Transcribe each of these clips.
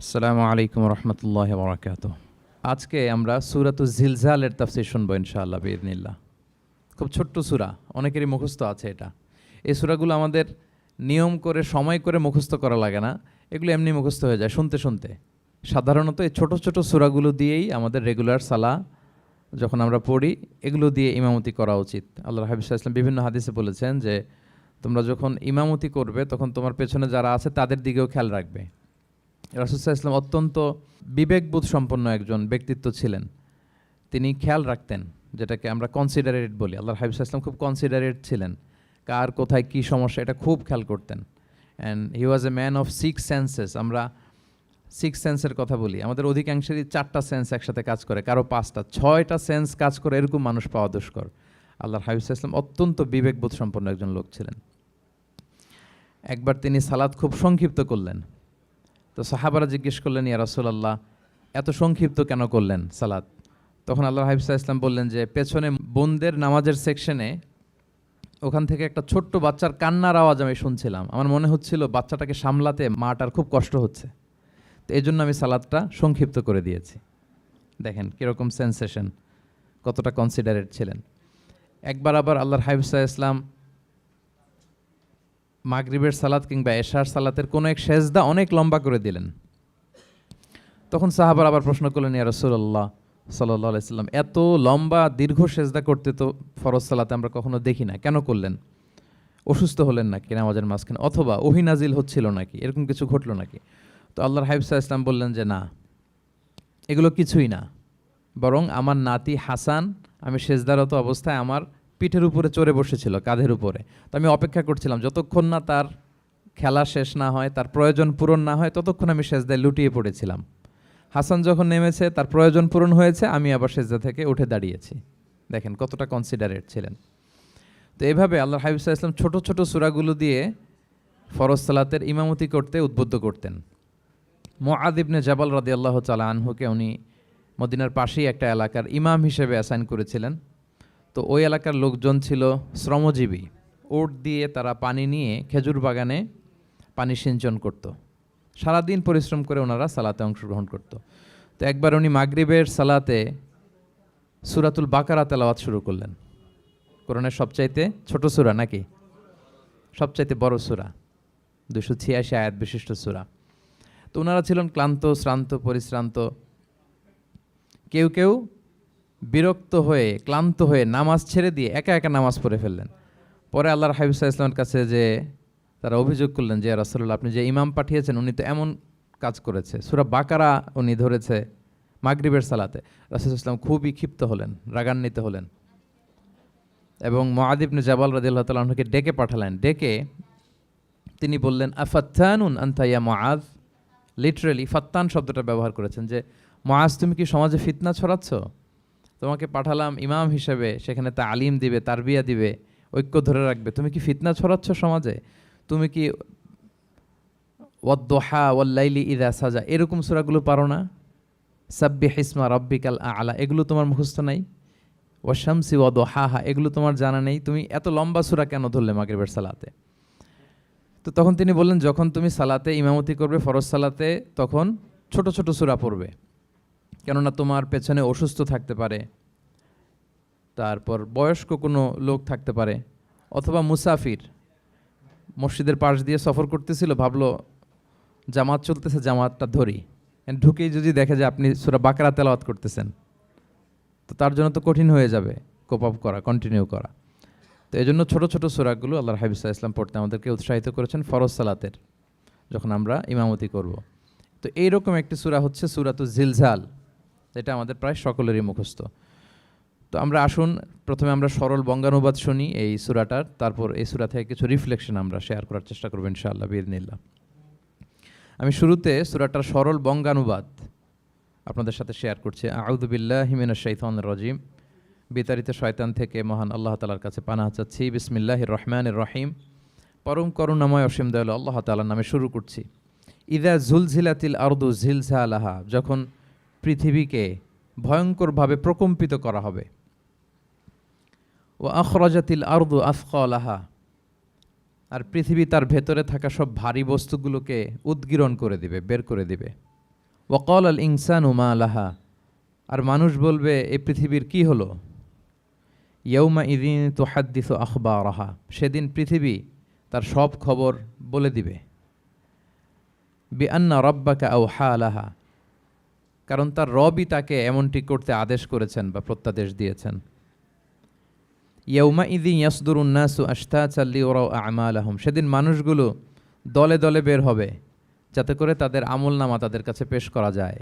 আসসালামু আলাইকুম রহমতুল্লাহ বারাকাতুহু। আজকে আমরা সূরাতুজ জিলজালের তাফসীর শুনবো ইনশাআল্লাহ বিইذনিল্লাহ। খুব ছোট্ট সূরা, অনেকেরই মুখস্থ আছে এটা। এই সূরাগুলো আমাদের নিয়ম করে সময় করে মুখস্থ করা লাগে না, এগুলো এমনি মুখস্থ হয়ে যায় শুনতে শুনতে। সাধারণত এই ছোট ছোট সূরাগুলো দিয়েই আমাদের রেগুলার সালাহ যখন আমরা পড়ি, এগুলো দিয়ে ইমামতি করা উচিত। আল্লাহর হাবিব সাল্লাল্লাহু আলাইহি ওয়াসাল্লাম বিভিন্ন হাদিসে বলেছেন যে তোমরা যখন ইমামতি করবে তখন তোমার পেছনে যারা আছে তাদের দিকেও খেয়াল রাখবে। রাসূল সাল্লাল্লাহু আলাইহি ওয়াসাল্লাম অত্যন্ত বিবেকবোধ সম্পন্ন একজন ব্যক্তিত্ব ছিলেন। তিনি খেয়াল রাখতেন, যেটাকে আমরা কনসিডারেট বলি। আল্লাহর হাবিব সাল্লাল্লাহু আলাইহি ওয়াসাল্লাম খুব কনসিডারেট ছিলেন, কার কোথায় কী সমস্যা এটা খুব খেয়াল করতেন। And he was a man of six senses. আমরা সিক্স সেন্সের কথা বলি, আমাদের অধিকাংশেরই 4টা সেন্স একসাথে কাজ করে, কারো 5টা 6টা সেন্স কাজ করে, এরকম মানুষ পাওয়া দুষ্কর। আল্লাহর হাবিব সাল্লাল্লাহু আলাইহি ওয়াসাল্লাম অত্যন্ত বিবেকবোধ সম্পন্ন একজন লোক ছিলেন। একবার তিনি সালাত খুব সংক্ষিপ্ত করলেন, তো সাহাবারা জিজ্ঞেস করলেন, ইয়া রাসূলুল্লাহ এত সংক্ষিপ্ত কেন করলেন সালাত? তখন আল্লাহর হাবিব সাল্লাল্লাহু আলাইহি ওয়াসাল্লাম বললেন যে পেছনে বোনদের নামাজের সেকশনে ওখান থেকে একটা ছোট্ট বাচ্চার কান্নার আওয়াজ আমি শুনছিলাম। আমার মনে হচ্ছিল বাচ্চাটাকে সামলাতে মাটার খুব কষ্ট হচ্ছে, তো এই জন্য আমি সালাদটা সংক্ষিপ্ত করে দিয়েছি। দেখেন কীরকম সেন্সেশন, কতটা কনসিডারেট ছিলেন। একবার আবার আল্লাহর হাবিব সাল্লাল্লাহু আলাইহি ওয়াসাল্লাম মাগরিবের সালাত কিংবা এশার সালাতের কোনো এক সেজদা অনেক লম্বা করে দিলেন। তখন সাহাবার আবার প্রশ্ন করলেন, ইয়া রাসূলুল্লাহ সাল্লাল্লাহু আলাইহি ওয়াসাল্লাম এত লম্বা দীর্ঘ সেজদা করতে তো ফরজ সালাতে আমরা কখনো দেখি না, কেন করলেন? অসুস্থ হলেন নাকি নামাজের মাঝখানে, অথবা ওহী নাজিল হচ্ছিল নাকি, এরকম কিছু ঘটলো নাকি? তো আল্লাহর হাবিব সাল্লাল্লাহু আলাইহি ওয়াসাল্লাম বললেন যে না, এগুলো কিছুই না, বরং আমার নাতি হাসান আমি সেজদারত অবস্থায় আমার পিঠের উপরে চড়ে বসেছিল, কাঁধের উপরে। তো আমি অপেক্ষা করছিলাম যতক্ষণ না তার খেলা শেষ না হয়, তার প্রয়োজন পূরণ না হয়, ততক্ষণ আমি সেজদায় লুটিয়ে পড়েছিলাম। হাসান যখন নেমেছে, তার প্রয়োজন পূরণ হয়েছে, আমি আবার সেজদা থেকে উঠে দাঁড়িয়েছি। দেখেন কতটা কনসিডারেট ছিলেন। তো এইভাবে আল্লাহর হাবিব সাল্লাল্লাহু আলাইহি ওয়াসাল্লাম ছোট ছোট সূরাগুলো দিয়ে ফরজ সালাতের ইমামতি করতে উদ্বুদ্ধ করতেন। মুআয ইবনে জাবাল রাদিয়াল্লাহু তাআলা আনহুকে উনি মদিনার পাশেই একটা এলাকার ইমাম হিসেবে অ্যাসাইন করেছিলেন। তো ওই এলাকার লোকজন ছিল শ্রমজীবী, ওট দিয়ে তারা পানি নিয়ে খেজুর বাগানে পানি সিঞ্চন করত। সারাদিন পরিশ্রম করে ওনারা সালাতে অংশগ্রহণ করত। তো একবার উনি মাগরিবের সালাতে সূরাতুল বাকারা তেলাওয়াত শুরু করলেন। কোরআনের সবচাইতে ছোট সূরা নাকি সবচাইতে বড় সূরা, 286 আয়াত বিশিষ্ট সূরা। তো ওনারা ছিলেন ক্লান্ত, শ্রান্ত, পরিশ্রান্ত। কেউ কেউ বিরক্ত হয়ে, ক্লান্ত হয়ে নামাজ ছেড়ে দিয়ে একা একা নামাজ পড়ে ফেললেন। পরে আল্লাহর হাবিব সাল্লাল্লাহু আলাইহি ওয়াসাল্লামের কাছে যে তারা অভিযোগ করলেন যে, ইয়া রাসূলুল্লাহ আপনি যে ইমাম পাঠিয়েছেন উনি তো এমন কাজ করেছে, সূরা বাকারা উনি ধরেছে মাগরিবের সালাতে। রাসূল সাল্লাল্লাহু আলাইহি ওয়াসাল্লাম খুবই ক্ষিপ্ত হলেন, রাগান্বিত হলেন এবং মুআয ইবনে জাবাল রাদিয়াল্লাহু তাআলা আনহুকে ডেকে পাঠালেন। ডেকে তিনি বললেন, আফাত্তানুন আনতা ইয়া মুআয। লিটারালি ফাত্তান শব্দটা ব্যবহার করেছেন যে, মুআয তুমি কি সমাজে ফিতনা ছড়াচ্ছ? তোমাকে পাঠালাম ইমাম হিসেবে, সেখানে তালিম দিবে, তারবিয়া দিবে, ঐক্য ধরে রাখবে, তুমি কি ফিতনা ছড়াচ্ছ সমাজে? তুমি কি ওয়াদ-দুহা ওয়াল-লাইলি ইযা সাজা এরকম সূরাগুলো পারো না? সাব্বিহ ইসমা রাব্বিকাল আ'লা এগুলো তোমার মুখস্থ নাই? ওয়াশ-শামসি ওয়া-দুহাহা এগুলো তোমার জানা নেই? তুমি এত লম্বা সূরা কেন ধরলে মাগরিবের সালাতে? তো তখন তিনি বললেন, যখন তুমি সালাতে ইমামতি করবে ফরজ সালাতে, তখন ছোট ছোট সূরা পড়বে, কেননা তোমার পেছনে অসুস্থ থাকতে পারে, তারপর বয়স্ক কোনো লোক থাকতে পারে, অথবা মুসাফির মসজিদের পাশ দিয়ে সফর করতেছিল, ভাবলো জামাত চলতেছে, জামাতটা ধরি, ঢুকেই যদি দেখে যে আপনি সূরা বাকারা তেলাওয়াত করতেছেন, তো তার জন্য তো কঠিন হয়ে যাবে কোপ আপ করা, কন্টিনিউ করা। তো এই জন্য ছোটো ছোটো সূরাগুলো আল্লাহর হাবিব সাল্লাল্লাহু আলাইহি ওয়াসাল্লাম পড়তে আমাদেরকে উৎসাহিত করেছেন ফরজ সালাতের, যখন আমরা ইমামতি করব। তো এইরকম একটি সূরা হচ্ছে সূরাতুজ জিলজাল, যেটা আমাদের প্রায় সকলেরই মুখস্থ। তো আমরা আসুন প্রথমে আমরা সরল বঙ্গানুবাদ শুনি এই সূরাটার, তারপর এই সূরা থেকে কিছু রিফ্লেকশন আমরা শেয়ার করার চেষ্টা করব ইনশাআল্লাহ বিইذনিল্লাহ। আমি শুরুতে সূরাটার সরল বঙ্গানুবাদ আপনাদের সাথে শেয়ার করছি। আউযু বিল্লাহি মিনাশ শাইতানির রাজিম। বিতাড়িত শয়তান থেকে মহান আল্লাহ তাআলার কাছে পানাহ চাচ্ছি। বিসমিল্লাহির রহমানির রহিম। পরম করুণাময় অসীম দয়ালু আল্লাহ তাআলার নামে শুরু করছি। ইযা জুলজিলাতিল আরদু জিলজালাহা, যখন পৃথিবীকে ভয়ঙ্করভাবে প্রকম্পিত করা হবে। ওয়া আখরাজাতিল আরদু আথকালাহা, আর পৃথিবী তার ভেতরে থাকা সব ভারী বস্তুগুলোকে উদ্গীরণ করে দিবে, বের করে দিবে। ওয়াকাল আল ইনসানু মা লাহা, আর মানুষ বলবে এই পৃথিবীর কি হলো। ইয়াউমা ইদিন তুহাদ্দিসু আখবারাহা, সেদিন পৃথিবী তার সব খবর বলে দিবে। বিআন্না রাব্বাকা আওহা লাহা, কারণ তার রবই তাকে এমনটি করতে আদেশ করেছেন বা প্রত্যাদেশ দিয়েছেন। ইয়াউমা ইদিন ইয়াসদুরুন নাসু আশতাতান লিয়ারাউ আ'মালাহুম, সেদিন মানুষগুলো দলে দলে বের হবে যাতে করে তাদের আমলনামা তাদের কাছে পেশ করা যায়।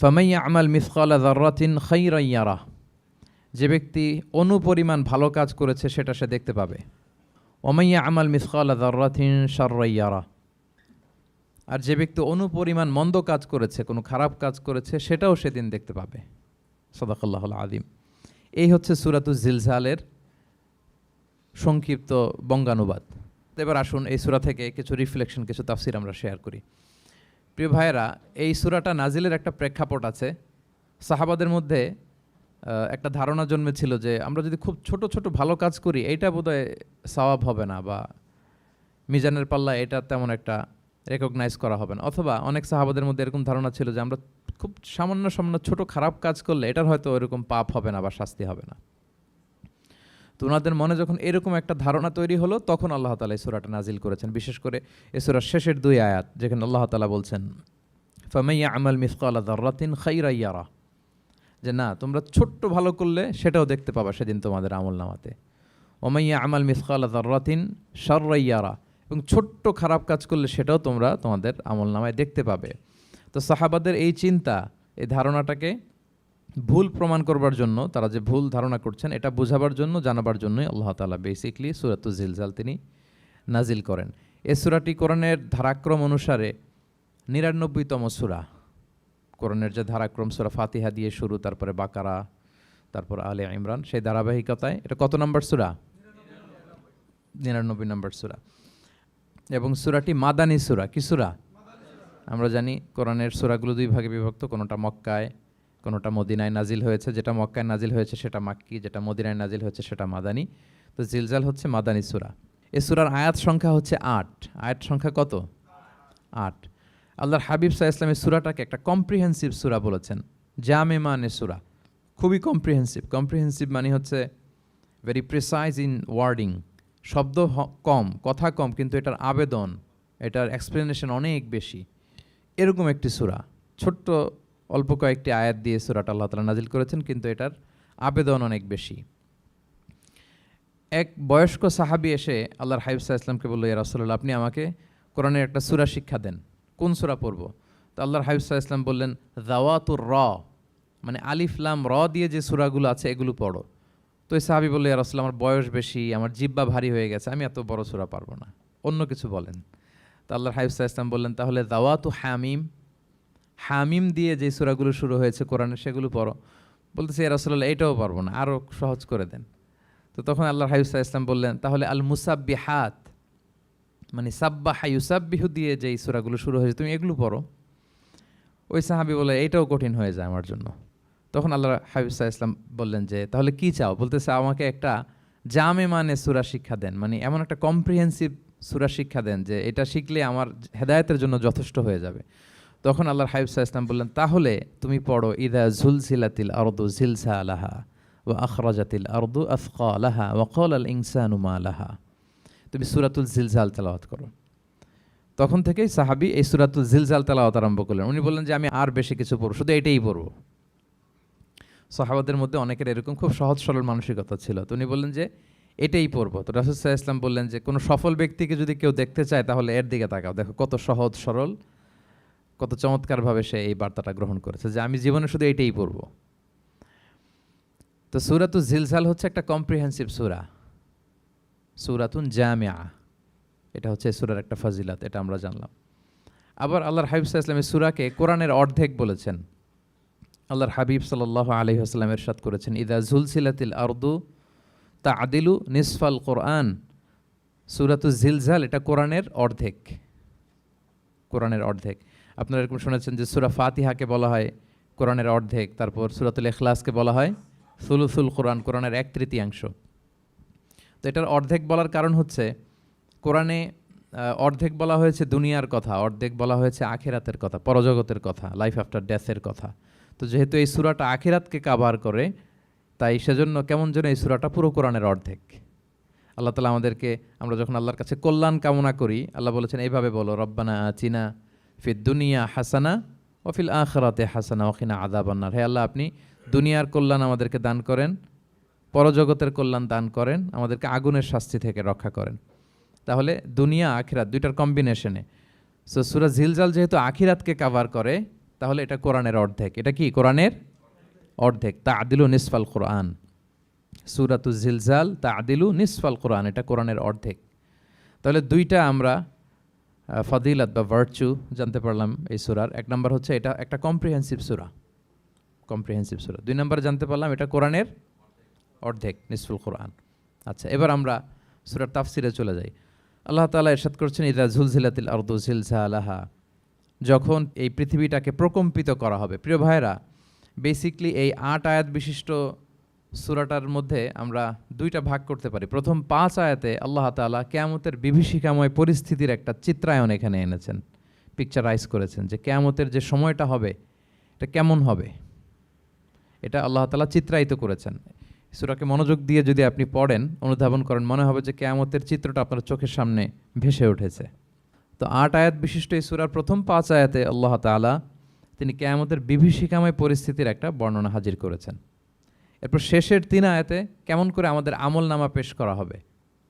ফামান ইয়া'মাল মিসকালা যাররাতিন খায়রান ইয়ারাহ, যে ব্যক্তি অনুপরিমাণ ভালো কাজ করেছে সেটা সে দেখতে পাবে। ওমান ইয়া'মাল মিসকালা যাররাতিন শাররান ইয়ারাহ, আর যে ব্যক্তি অনুপরিমাণ মন্দ কাজ করেছে, কোনো খারাপ কাজ করেছে, সেটাও সেদিন দেখতে পাবে। সাদাকাল্লাহুল আযীম। এই হচ্ছে সূরাতুজ জিলজালের সংক্ষিপ্ত বঙ্গানুবাদ। এবার আসুন এই সূরা থেকে কিছু রিফ্লেকশন, কিছু তাফসির আমরা শেয়ার করি। প্রিয় ভাইয়েরা, এই সূরাটা নাজিলের একটা প্রেক্ষাপট আছে। সাহাবাদের মধ্যে একটা ধারণা জন্মেছিল যে আমরা যদি খুব ছোট ছোট ভালো কাজ করি এইটা বোধহয় সওয়াব হবে না, বা মিজানের পাল্লা এটা তেমন একটা রেকগনাইজ করা হবে না। অথবা অনেক সাহাবাদের মধ্যে এরকম ধারণা ছিল যে আমরা খুব সামান্য সামান্য ছোট খারাপ কাজ করলে এটার হয়তো ওইরকম পাপ হবে না বা শাস্তি হবে না। তো ওনাদের মনে যখন এরকম একটা ধারণা তৈরি হলো, তখন আল্লাহ তাআলা এই সূরাটা নাজিল করেছেন। বিশেষ করে এই সূরার শেষের 2 আয়াত, যেখানে আল্লাহ তাআলা বলছেন ফামান ইয়া'মাল মিসকালা যাররাতিন খায়রান ইয়ারা, যে না, তোমরা ছোট্ট ভালো করলে সেটাও দেখতে পাবা সেদিন তোমাদের আমলনামাতে। ওমান ইয়া'মাল মিসকালা যাররাতিন শাররান ইয়ারা, এবং ছোট্ট খারাপ কাজ করলে সেটাও তোমরা তোমাদের আমলনামায় দেখতে পাবে। তো সাহাবাদের এই চিন্তা, এই ধারণাটাকে ভুল প্রমাণ করবার জন্য, তারা যে ভুল ধারণা করছেন এটা বোঝাবার জন্য, জানাবার জন্যই আল্লাহ তাআলা বেসিকলি সূরাতুজ জিলজাল তিনি নাজিল করেন। এই সূরাটি কোরআনের ধারাক্রম অনুসারে 99তম সূরা। কোরআনের যে ধারাক্রম, সূরা ফাতিহা দিয়ে শুরু, তারপরে বাকারা, তারপর আলে ইমরান, সেই ধারাবাহিকতায় এটা কত নম্বর সূরা? 99 নম্বর সূরা। এবং সূরাটি মাদানী সূরা। কি সূরা? আমরা জানি কোরআনের সূরাগুলো 2 ভাগে বিভক্ত, কোনোটা মক্কায়, কোনোটা মদিনায় নাজিল হয়েছে। যেটা মক্কায় নাজিল হয়েছে সেটা মাক্কি, যেটা মদিনায় নাজিল হয়েছে সেটা মাদানী। তো জিলজাল হচ্ছে মাদানী সূরা। এই সূরার আয়াত সংখ্যা হচ্ছে 8। আয়াত সংখ্যা কত? 8। আল্লাহর হাবিব সাল্লাল্লাহু আলাইহি ওয়াসাল্লাম এই সূরাটাকে একটা কম্প্রিহেন্সিভ সূরা বলেছেন। জামে মানে সূরা, খুবই কম্প্রিহেন্সিভ। কম্প্রিহেন্সিভ মানে হচ্ছে ভেরি প্রিসাইজ ইন ওয়ার্ডিং, শব্দ কম, কথা কম, কিন্তু এটার আবেদন, এটার এক্সপ্লেনেশন অনেক বেশি, এরকম একটি সূরা। ছোট্ট অল্প কয়েকটি আয়াত দিয়ে সূরাটা আল্লাহ তাআলা নাজিল করেছেন, কিন্তু এটার আবেদন অনেক বেশি। এক বয়স্ক সাহাবী এসে আল্লাহর হাবিব সাল্লাল্লাহু আলাইহি ওয়াসাল্লামকে বলল, ইয়া রাসূলুল্লাহ, আপনি আমাকে কোরআনের একটা সূরা শিক্ষা দেন, কোন সূরা পড়ব? তো আল্লাহর হাবিব সাল্লাল্লাহু আলাইহি ওয়াসাল্লাম বললেন, যাওয়াতুর র, মানে আলিফ লাম র দিয়ে যে সূরাগুলো আছে এগুলো পড়ো। তো এই সাহাবী বলল, ইয়া রাসূলুল্লাহ, আমার বয়স বেশি, আমার জিহ্বা ভারী হয়ে গেছে, আমি এত বড় সূরা পারবো না, অন্য কিছু বলেন। তো আল্লাহর হাবিব সাল্লাল্লাহু আলাইহি ওয়াসাল্লাম বললেন, তাহলে যাওয়াতু হামিম, হামিম দিয়ে যে সূরাগুলো শুরু হয়েছে কোরআনে সেগুলো পড়ো। বলতেছে, ইয়া রাসূলুল্লাহ, এটাও পারবো না, আরও সহজ করে দেন। তো তখন আল্লাহর হাবিব সাল্লাল্লাহু আলাইহি ওয়াসাল্লাম বললেন, তাহলে আল মুসাব্বিহাত, মানে সাব্বাহা ইউসাব্বিহু দিয়ে যেই সূরাগুলো শুরু হয়েছে তুমি এগুলো পড়ো। ওই সাহাবী বলে, এটাও কঠিন হয়ে যায় আমার জন্য। তখন আল্লাহর হাবিব সাল্লাল্লাহু আলাইহি ওয়াসাল্লাম বললেন যে, তাহলে কি চাও? বলতেছে, আমাকে একটা জামে মানে সূরা শিক্ষা দেন, মানে এমন একটা কম্প্রিহেন্সিভ সূরা শিক্ষা দেন যে এটা শিখলে আমার হেদায়েতের জন্য যথেষ্ট হয়ে যাবে। তখন আল্লাহর হাবিব সাল্লাল্লাহু আলাইহি ওয়াসাল্লাম বললেন, তাহলে তুমি পড়ো ইযা যুলজিলাতিল আরদু জিলজালাহা ওয়া আখরাজাতিল আরদু আথকালাহা ওয়া ক্বালাল ইনসানু মা লাহা। তুমি সূরাতুল জিলজাল তেলাওয়াত করো। তখন থেকেই সাহাবী এই সূরাতুল জিলজাল তেলাওয়াত আরম্ভ করলেন। উনি বললেন যে আমি আর বেশি কিছু পড়ব, শুধু এটাই পড়ব। সাহাবাদের মধ্যে অনেকের এরকম খুব সহজ সরল মানসিকতা ছিল। তো উনি বললেন যে এটাই পড়ব। তো রাসূল সাল্লাল্লাহু আলাইহি ওয়াসাল্লাম বললেন যে কোনো সফল ব্যক্তিকে যদি কেউ দেখতে চায় তাহলে এর দিকে তাকাও, দেখো কত সহজ সরল, কত চমৎকারভাবে সে এই বার্তাটা গ্রহণ করেছে যে আমি জীবনে শুধু এটাই পড়ব। তো সূরাতুল জিলজাল হচ্ছে একটা কম্প্রিহেন্সিভ সূরা, সূরাতুন জামিআ। এটা হচ্ছে সূরার একটা ফজিলত, এটা আমরা জানলাম। আবার আল্লাহর হাবিব সাল্লাল্লাহু আলাইহি ওয়াসাল্লাম এই সূরাকে কোরআনের অর্ধেক বলেছেন। আল্লাহর হাবিব সাল্লাল্লাহু আলাইহি ওয়াসাল্লাম ইরশাদ করেছেন, ইযা যুলজিলাতিল আরদু তা'দিলু নিসফাল কোরআন। সূরাতুল জিলজাল এটা কোরআনের অর্ধেক, কোরআনের অর্ধেক। আপনারা এরকম শুনেছেন যে সূরা ফাতিহাকে বলা হয় কোরআনের অর্ধেক, তারপর সূরাতুল ইখলাসকে বলা হয় সুলুসুল কোরআন, কোরআনের 1/3। তো এটার অর্ধেক বলার কারণ হচ্ছে কোরআনে অর্ধেক বলা হয়েছে দুনিয়ার কথা, অর্ধেক বলা হয়েছে আখিরাতের কথা, পরজগতের কথা, লাইফ আফটার ডেথের কথা। তো যেহেতু এই সূরাটা আখিরাতকে কাভার করে, তাই সেজন্য কেমন যেন এই সূরাটা পুরো কোরআনের অর্ধেক। আল্লাহ তাআলা আমাদেরকে, আমরা যখন আল্লাহর কাছে কল্যাণ কামনা করি, আল্লাহ বলেছেন এইভাবে বলো, রব্বানা আতিনা ফিদ দুনিয়া হাসানা ওয়া ফিল আখিরাতি হাসানা ওয়া কিনা আযাবান্নার। হে আল্লাহ, আপনি দুনিয়ার কল্যাণ আমাদেরকে দান করেন, পরজগতের কল্যাণ দান করেন, আমাদেরকে আগুনের শাস্তি থেকে রক্ষা করেন। তাহলে দুনিয়া আখিরাত দুইটার কম্বিনেশনে। সো সূরা জিলজাল যেহেতু আখিরাতকে কাভার করে, তাহলে এটা কোরআনের অর্ধেক। এটা কি কোরআনের অর্ধেক? তা'দিলু নিসফাল কোরআন। সূরাতুজ জিলজাল তা'দিলু নিসফাল কোরআন, এটা কোরআনের অর্ধেক। তাহলে দুইটা আমরা ফজিলত বা ভার্চু জানতে পারলাম এই সূরার। এক নম্বর হচ্ছে এটা একটা কম্প্রিহেন্সিভ সূরা, কম্প্রিহেন্সিভ সূরা। দুই নম্বরে জানতে পারলাম এটা কোরআনের অর্ধেক, নিসফুল কোরআন। আচ্ছা, এবার আমরা সূরার তাফসিরে চলে যাই। আল্লাহ তাআলা ইরশাদ করছেন, ইযা যুলজিলাতিল আরদু জিলজালাহা, যখন এই পৃথিবীটাকে প্রকম্পিত করা হবে। প্রিয় ভাইরা, বেসিকলি এই 8 আয়াত বিশিষ্ট সূরাটার মধ্যে আমরা দুইটা ভাগ করতে পারি। প্রথম 5 আয়াতে আল্লাহ তাআলা কিয়ামতের বিভীষিকাময় পরিস্থিতির একটা চিত্রায়ন এখানে এনেছেন, পিকচারাইজ করেছেন যে কিয়ামতের যে সময়টা হবে এটা কেমন হবে, এটা আল্লাহ তাআলা চিত্রায়িত করেছেন। সূরাকে মনোযোগ দিয়ে যদি আপনি পড়েন, অনুধাবন করেন, মনে হবে যে কিয়ামতের চিত্রটা আপনার চোখের সামনে ভেসে উঠেছে। তো 8 আয়াত বিশিষ্ট এই সূরার প্রথম 5 আয়াতে আল্লাহ তাআলা তিনি কিয়ামতের বিভীষিকাময় পরিস্থিতির একটা বর্ণনা হাজির করেছেন। এরপর শেষের 3 আয়াতে কেমন করে আমাদের আমলনামা পেশ করা হবে,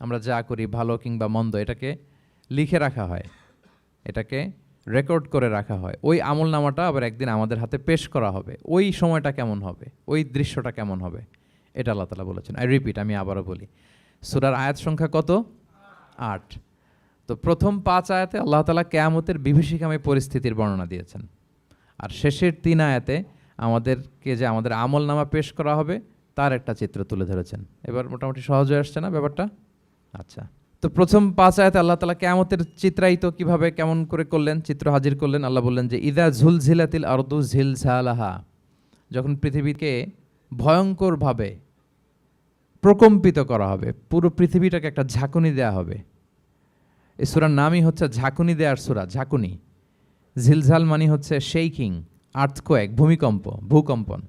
আমরা যা করি ভালো কিংবা মন্দ, এটাকে লিখে রাখা হয়, এটাকে রেকর্ড করে রাখা হয়। ওই আমলনামাটা আবার একদিন আমাদের হাতে পেশ করা হবে। ওই সময়টা কেমন হবে, ওই দৃশ্যটা কেমন হবে, এটা আল্লাহ তাআলা বলেছেন। রিপিট, আমি আবারও বলি, সূরার আয়াত সংখ্যা কত? 8। তো প্রথম 5 আয়াতে আল্লাহ তাআলা কিয়ামতের বিভীষিকাময় পরিস্থিতির বর্ণনা দিয়েছেন, আর শেষের 3 আয়াতে আমাদেরকে যে আমাদের আমলনামা পেশ করা হবে তার একটা চিত্র তুলে ধরেছেন। এবার মোটামুটি সহজ হয়ে আসছে না ব্যাপারটা? আচ্ছা, তো প্রথম 5 আয়াতে আল্লাহ তাআলা কিয়ামতের চিত্রায়িত কিভাবে কেমন করে করলেন, চিত্র হাজির করলেন। আল্লাহ বললেন যে ইযা যুলজিলাতিল আরদু জিলজালাহা, যখন পৃথিবীকে ভয়ঙ্করভাবে প্রকম্পিত করা হবে, পুরো পৃথিবীটাকে একটা ঝাঁকুনি দেয়া হবে। এই সূরার নামই হচ্ছে ঝাঁকুনি দেওয়ার সূরা, ঝাঁকুনি। জিলজাল মানে হচ্ছে শেকিং, আর্থকোয়েক, ভূমিকম্প, ভূকম্পন।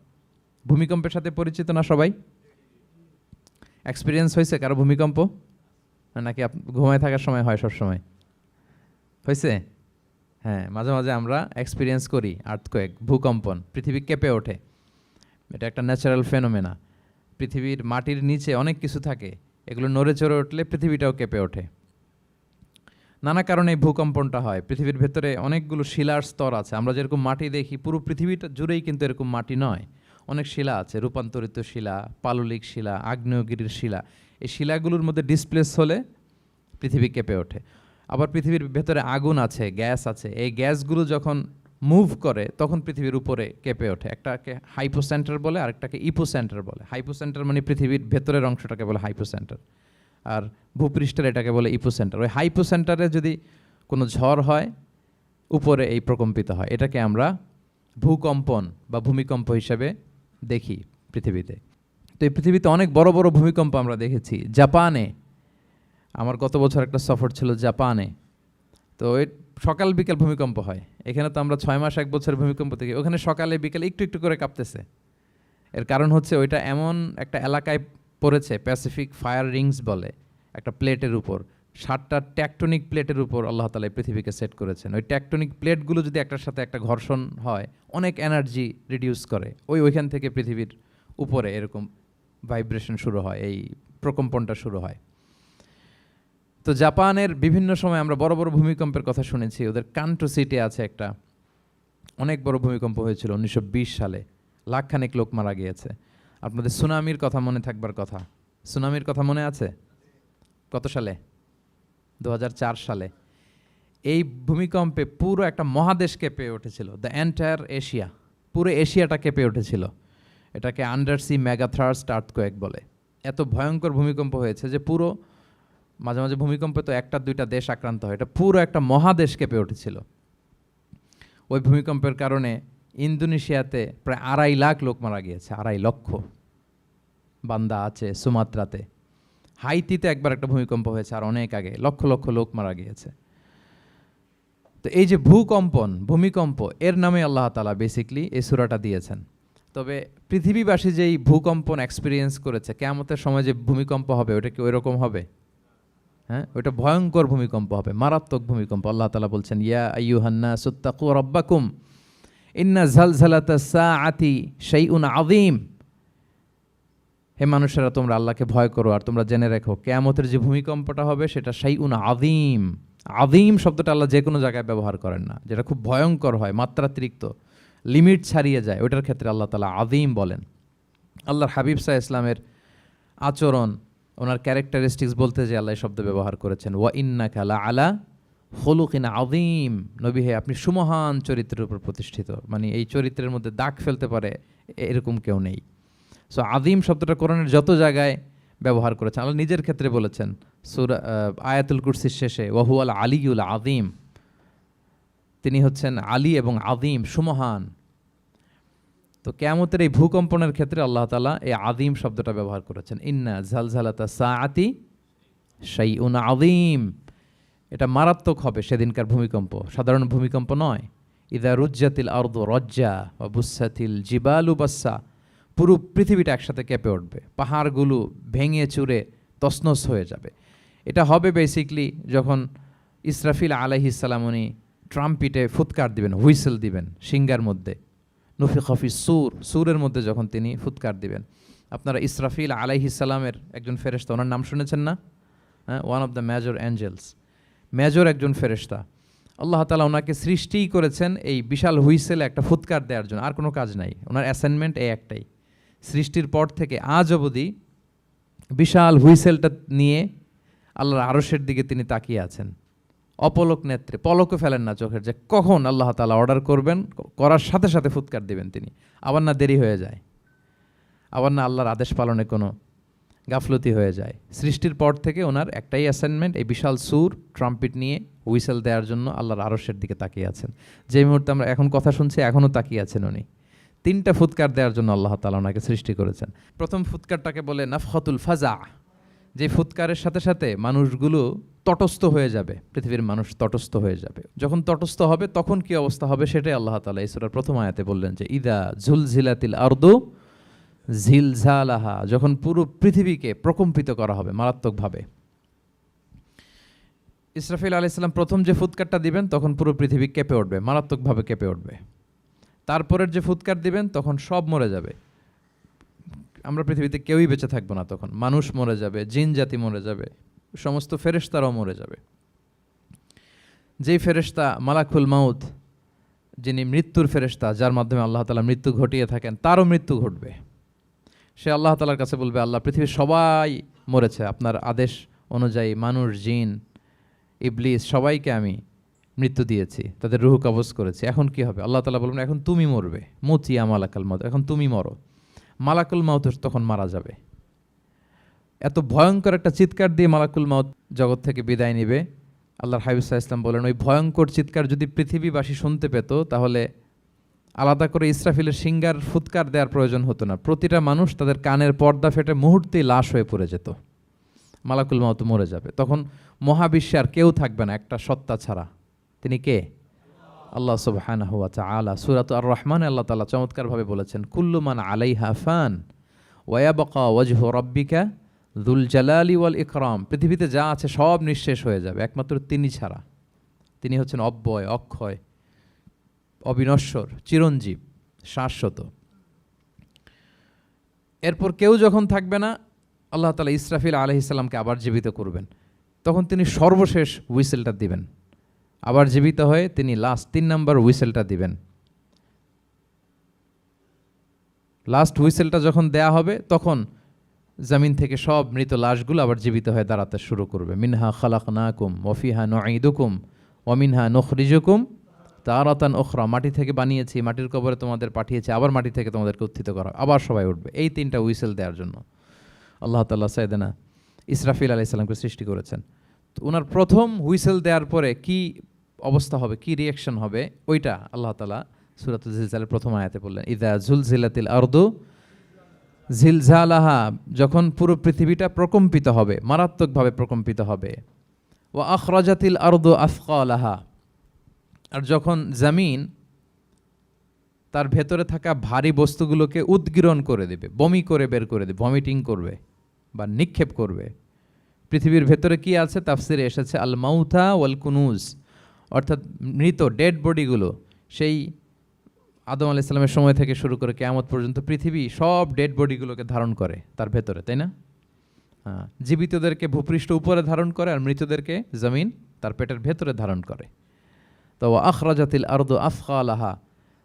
ভূমিকম্পের সাথে পরিচিত না সবাই? এক্সপিরিয়েন্স হয়েছে কারো ভূমিকম্প? নাকি ঘুমায় থাকার সময় হয়, সব সময় হয়েছে? হ্যাঁ, মাঝে মাঝে আমরা এক্সপিরিয়েন্স করি আর্থকোয়েক, ভূকম্পন, পৃথিবী কেঁপে ওঠে। এটা একটা ন্যাচারাল ফেনোমেনা। পৃথিবীর মাটির নিচে অনেক কিছু থাকে, এগুলো নড়ে চড়ে উঠলে পৃথিবীটাও কেঁপে ওঠে। নানা কারণে এই ভূকম্পনটা হয়। পৃথিবীর ভেতরে অনেকগুলো শিলার স্তর আছে। আমরা যেরকম মাটি দেখি, পুরো পৃথিবীটা জুড়েই কিন্তু এরকম মাটি নয়, অনেক শিলা আছে, রূপান্তরিত শিলা, পাললিক শিলা, আগ্নেয়গিরির শিলা। এই শিলাগুলোর মধ্যে ডিসপ্লেস হলে পৃথিবী কেঁপে ওঠে। আবার পৃথিবীর ভেতরে আগুন আছে, গ্যাস আছে, এই গ্যাসগুলো যখন মুভ করে তখন পৃথিবীর উপরে কেঁপে ওঠে। একটাকে হাইপোসেন্টার বলে, আরেকটাকে ইপোসেন্টার বলে। হাইপোসেন্টার মানে পৃথিবীর ভেতরের অংশটাকে বলে হাইপোসেন্টার, আর ভূপৃষ্ঠের এটাকে বলে ইপোসেন্টার। ওই হাইপোসেন্টারে যদি কোনো ঝড় হয়, উপরে এই প্রকম্পিত হয়। এটাকে আমরা ভূকম্পন বা ভূমিকম্প হিসেবে দেখি পৃথিবীতে। তো এই পৃথিবীতে অনেক বড় বড় ভূমিকম্প আমরা দেখেছি। জাপানে, আমার গত বছর একটা সফর ছিল জাপানে, তো সকাল বিকেল ভূমিকম্প হয়। এখানে তো আমরা 6 মাস 1 বছর ভূমিকম্প দেখি, ওখানে সকালে বিকেলে একটু একটু করে কাঁপতেছে। এর কারণ হচ্ছে ওইটা এমন একটা এলাকায় পড়েছে, প্যাসিফিক ফায়ার রিংস বলে, একটা প্লেটের উপর, 7টা ট্যাকটনিক প্লেটের উপর আল্লাহ তাআলা পৃথিবীকে সেট করেছেন। ওই ট্যাকটনিক প্লেটগুলো যদি একটার সাথে একটা ঘর্ষণ হয়, অনেক এনার্জি রিডিউস করে, ওইখান থেকে পৃথিবীর উপরে এরকম ভাইব্রেশন শুরু হয়, এই প্রকম্পনটা শুরু হয়। তো জাপানের বিভিন্ন সময় আমরা বড় বড় ভূমিকম্পের কথা শুনেছি। ওদের কান্টো সিটি আছে একটা, অনেক বড় ভূমিকম্প হয়েছিল 1920 সালে, লাখখানেক লোক মারা গিয়েছে। আপনাদের সুনামির কথা মনে থাকবার কথা, সুনামির কথা মনে আছে? কত সালে? 2004 সালে। এই ভূমিকম্পে পুরো একটা মহাদেশ কেঁপে উঠেছিল, দ্য এন্টায়ার এশিয়া, পুরো এশিয়াটা কেঁপে উঠেছিল। এটাকে আন্ডারসি মেগাথার্স্ট আর্থকোয়েক বলে। এত ভয়ঙ্কর ভূমিকম্প হয়েছে যে পুরো, মাঝে মাঝে ভূমিকম্পে তো 1-2টা দেশ আক্রান্ত হয়, এটা পুরো একটা মহাদেশ কেঁপে উঠেছিল। ওই ভূমিকম্পের কারণে ইন্দোনেশিয়াতে প্রায় 2.5 লাখ লোক মারা গিয়েছে, 2.5 লক্ষ। বান্দা আছে সুমাত্রাতে। হাইতিতে একবার একটা ভূমিকম্প হয়েছে আর অনেক আগে, লক্ষ লক্ষ লোক মারা গিয়েছে। তো এই যে ভূমিকম্প এর নামে আল্লাহ তাআলা বেসিকলি এই সূরাটা দিয়েছেন। তবে পৃথিবীবাসী যেই ভূকম্পন এক্সপিরিয়েন্স করেছে, কিয়ামতের সময় যে ভূমিকম্প হবে ওটা কি ওই রকম হবে? হ্যাঁ, ওইটা ভয়ঙ্কর ভূমিকম্প হবে, মারাত্মক ভূমিকম্প। আল্লাহ তাআলা বলছেন, ইয়া আইয়ুহান নাসুত্তাকু রাব্বাকুম ইন্না জালজালাতাস সাআতি শাইউন আযীম। হে মানুষেরা, তোমরা আল্লাহকে ভয় করো আর তোমরা জেনে রেখো কিয়ামতের যে ভূমিকম্পটা হবে সেটা শাইউন আযীম। আযীম শব্দটা আল্লাহ যে কোনো জায়গায় ব্যবহার করেন না, যেটা খুব ভয়ঙ্কর হয়, মাত্রাতিরিক্ত, লিমিট ছাড়িয়ে যায়, ওইটার ক্ষেত্রে আল্লাহ তাআলা আযীম বলেন। আল্লাহর হাবিব সাল্লাল্লাহু আলাইহি ইসলামের আচরণ, ওনার ক্যারেক্টারিস্টিক্স বলতে যে আল্লাহ এই শব্দ ব্যবহার করেছেন, ওয়া ইন্নাকা লাআলা খুলুকিন আযীম। নবী হে, আপনি সুমহান চরিত্রের উপর প্রতিষ্ঠিত, মানে এই চরিত্রের মধ্যে দাগ ফেলতে পারে এরকম কেউ নেই। সো আযীম শব্দটা কোরআনের যত জায়গায় ব্যবহার করেছেন, আল্লাহ নিজের ক্ষেত্রে বলেছেন সূরা আয়াতুল কুরসির শেষে, ওয়া হুয়াল আলিয়ুল আযীম, তিনি হচ্ছেন আলী এবং আযীম, সুমহান। তো কিয়ামতের এই ভূকম্পনের ক্ষেত্রে আল্লাহ তাআলা এই আযীম শব্দটা ব্যবহার করেছেন, ইন্না জালজালাতাস সাআতি শাইউন আযীম। এটা মারাত্মক হবে সেদিনকার ভূমিকম্প, সাধারণ ভূমিকম্প নয়। ইযা রুজ্জাতিল আরদু রজ্জা ওয়া বুসাতিল জিবালু বাসসা, পুরো পৃথিবীটা একসাথে কেঁপে উঠবে, পাহাড়গুলো ভেঙে চুরে তছনছ হয়ে যাবে। এটা হবে বেসিকলি যখন ইসরাফিল আলাইহিস সালাম উনি ট্রাম্পিটে ফুৎকার দিবেন, হুইসেল দিবেন সিঙ্গার মধ্যে, নুফিখা ফিস সূর, সূরের মধ্যে যখন তিনি ফুৎকার দিবেন। আপনারা ইসরাফিল আলাইহিস সালামের একজন ফেরেশতা, ওনার নাম শুনেছেন না? হ্যাঁ, one of the major angels, major একজন ফেরেশতা। আল্লাহ তাআলা ওনাকে সৃষ্টিই করেছেন এই বিশাল হুইসেলে একটা ফুৎকার দেওয়ার জন্য, আর কোনো কাজ নাই। ওনার অ্যাসাইনমেন্ট এই একটাই, সৃষ্টির পর থেকে আজ অবধি বিশাল হুইসেলটা নিয়ে আল্লাহর আরশের দিকে তিনি তাকিয়ে আছেন, অপলক নেত্রে, পলকও ফেলেন না চোখের, যে কখন আল্লাহ তাআলা অর্ডার করবেন, করার সাথে সাথে ফুৎকার দিবেন তিনি। আবার না দেরি হয়ে যায়, আবার না আল্লাহর আদেশ পালনে কোনো গাফলতি হয়ে যায়। সৃষ্টির পর থেকে ওনার একটাই অ্যাসাইনমেন্ট, এই বিশাল সুর ট্রাম্পিট নিয়ে হুইসেল দেওয়ার জন্য আল্লাহর আরশের দিকে তাকিয়ে আছেন। যে মুহূর্তে আমরা এখন কথা শুনছি এখনও তাকিয়ে আছেন উনি। 3টা ফুৎকার দেওয়ার জন্য আল্লাহ তাআলা ওনাকে সৃষ্টি করেছেন। প্রথম ফুৎকারটাকে বলে নাফখাতুল ফাজা, যে ফুৎকারের সাথে সাথে মানুষগুলো তটস্থ হয়ে যাবে, পৃথিবীর মানুষ তটস্থ হয়ে যাবে। যখন তটস্থ হবে তখন কি অবস্থা হবে সেটাই আল্লাহ তাআলা এই সূরার প্রথম আয়াতে বললেন, যে ইদা জুলজিলাতিল আরদু জিলজালাহা, যখন পুরো পৃথিবীকে প্রকম্পিত করা হবে মারাত্মকভাবে। ইসরাফিল আলাইহিস সালাম প্রথম যে ফুৎকারটা দিবেন তখন পুরো পৃথিবী কেঁপে উঠবে, মারাত্মকভাবে কেঁপে উঠবে। তারপরের যে ফুৎকার দিবেন তখন সব মরে যাবে, আমরা পৃথিবীতে কেউই বেঁচে থাকবো না তখন। মানুষ মরে যাবে, জিন জাতি মরে যাবে, সমস্ত ফেরেশতারাও মরে যাবে। যেই ফেরেশতা মালাকুল মাউত, যিনি মৃত্যুর ফেরেশতা, যার মাধ্যমে আল্লাহ তাআলা মৃত্যু ঘটিয়ে থাকেন, তারও মৃত্যু ঘটবে। সে আল্লাহ তাআলার কাছে বলবে, আল্লাহ, পৃথিবীর সবাই মরেছে, আপনার আদেশ অনুযায়ী মানুষ, জিন, ইবলিস সবাইকে আমি মৃত্যু দিয়েছি, তাদের রূহ কবজ করেছি, এখন কি হবে? আল্লাহ তাআলা বলবেন, এখন তুমি মরবে, মুতিয়া মালাকুল মাউত, এখন তুমি মরো। মালাকুল মাউত তখন মারা যাবে। এত ভয়ঙ্কর একটা চিৎকার দিয়ে মালাকুল মাউত জগৎ থেকে বিদায় নিবে। আল্লাহর হাবিব সাল্লাল্লাহু আলাইহি ওয়াসাল্লাম বলেন, ওই ভয়ঙ্কর চিৎকার যদি পৃথিবীবাসী শুনতে পেত তাহলে আলাদা করে ইসরাফিলের সিঙ্গার ফুৎকার দেওয়ার প্রয়োজন হতো না। প্রতিটা মানুষ তাদের কানের পর্দা ফেটে মুহূর্তেই লাশ হয়ে পড়ে যেত। মালাকুল মাউত মরে যাবে, তখন মহাবিশ্বে আর কেউ থাকবে না একটা সত্তা ছাড়া। তিনি কে? আল্লাহ সুবহানাহু ওয়া তাআলা। সূরা আর রহমানে আল্লাহ তাআলা চমৎকারভাবে বলেছেন, কুল্লু মান আলাইহা ফান ওয়া ইয়াবকা ওয়াজহু রাব্বিকা যুল জালালি ওয়াল ইকরাম। পৃথিবীতে যা আছে সব নিঃশেষ হয়ে যাবে একমাত্র তিনি ছাড়া। তিনি হচ্ছেন অব্যয়, অক্ষয়, অবিনশ্বর, চিরঞ্জীব, শাশ্বত। এরপর কেউ যখন থাকবে না, আল্লাহ তাআলা ইসরাফিল আলাইহিস সালামকে আবার জীবিত করবেন। তখন তিনি সর্বশেষ হুইসেলটা দিবেন, আবার জীবিত হয়ে তিনি লাস্ট 3 নম্বর হুইসেলটা দিবেন। লাস্ট হুইসেলটা যখন দেয়া হবে তখন জমিন থেকে সব মৃত লাশগুলো আবার জীবিত হয়ে দাঁড়াতে শুরু করবে। মিনহা খালাকনাকুম ওয়া ফিহা নুঈদুকুম ওয়া মিনহা নুখরিজুকুম তারাতান উখরা, মাটি থেকে বানিয়েছি, মাটির কবরে তোমাদের পাঠিয়েছি, আবার মাটি থেকে তোমাদেরকে উত্থিত করা, আবার সবাই উঠবে। এই 3টা হুইসেল দেওয়ার জন্য আল্লাহ তাআলা সাইয়েদনা ইসরাফিল আলাইহিস সালামকে সৃষ্টি করেছেন। তো ওনার প্রথম হুইসেল দেওয়ার পরে কি অবস্থা হবে, কি রিয়াকশন হবে, ওইটা আল্লাহ তাআলা সূরাতুল জিলজালের প্রথম আয়াতে বললেন, ইযা জুলজিলাতিল আরদু জিলজালাহা, যখন পুরো পৃথিবীটা প্রকম্পিত হবে, মারাত্মকভাবে প্রকম্পিত হবে। ওয়া আখরাজাতিল আরদু আসকালাহা, আর যখন জমিন তার ভেতরে থাকা ভারী বস্তুগুলোকে উদ্গীরণ করে দেবে, বমি করে বের করে দেবে, ভমিটিং করবে বা নিক্ষেপ করবে। পৃথিবীর ভেতরে কি আছে তাফসিরে এসেছে আল মাউথা ওয়াল কুনুজ, অর্থাৎ মৃত ডেড বডিগুলো, সেই আদম আলাইহিস সালামের সময় থেকে শুরু করে কিয়ামত পর্যন্ত পৃথিবী সব ডেড বডিগুলোকে ধারণ করে তার ভেতরে, তাই না? হ্যাঁ, জীবিতদেরকে ভূপৃষ্ঠ উপরে ধারণ করে আর মৃতদেরকে জমিন তার পেটের ভেতরে ধারণ করে। তো আখরাজাতিল আরদু আফখালাহা,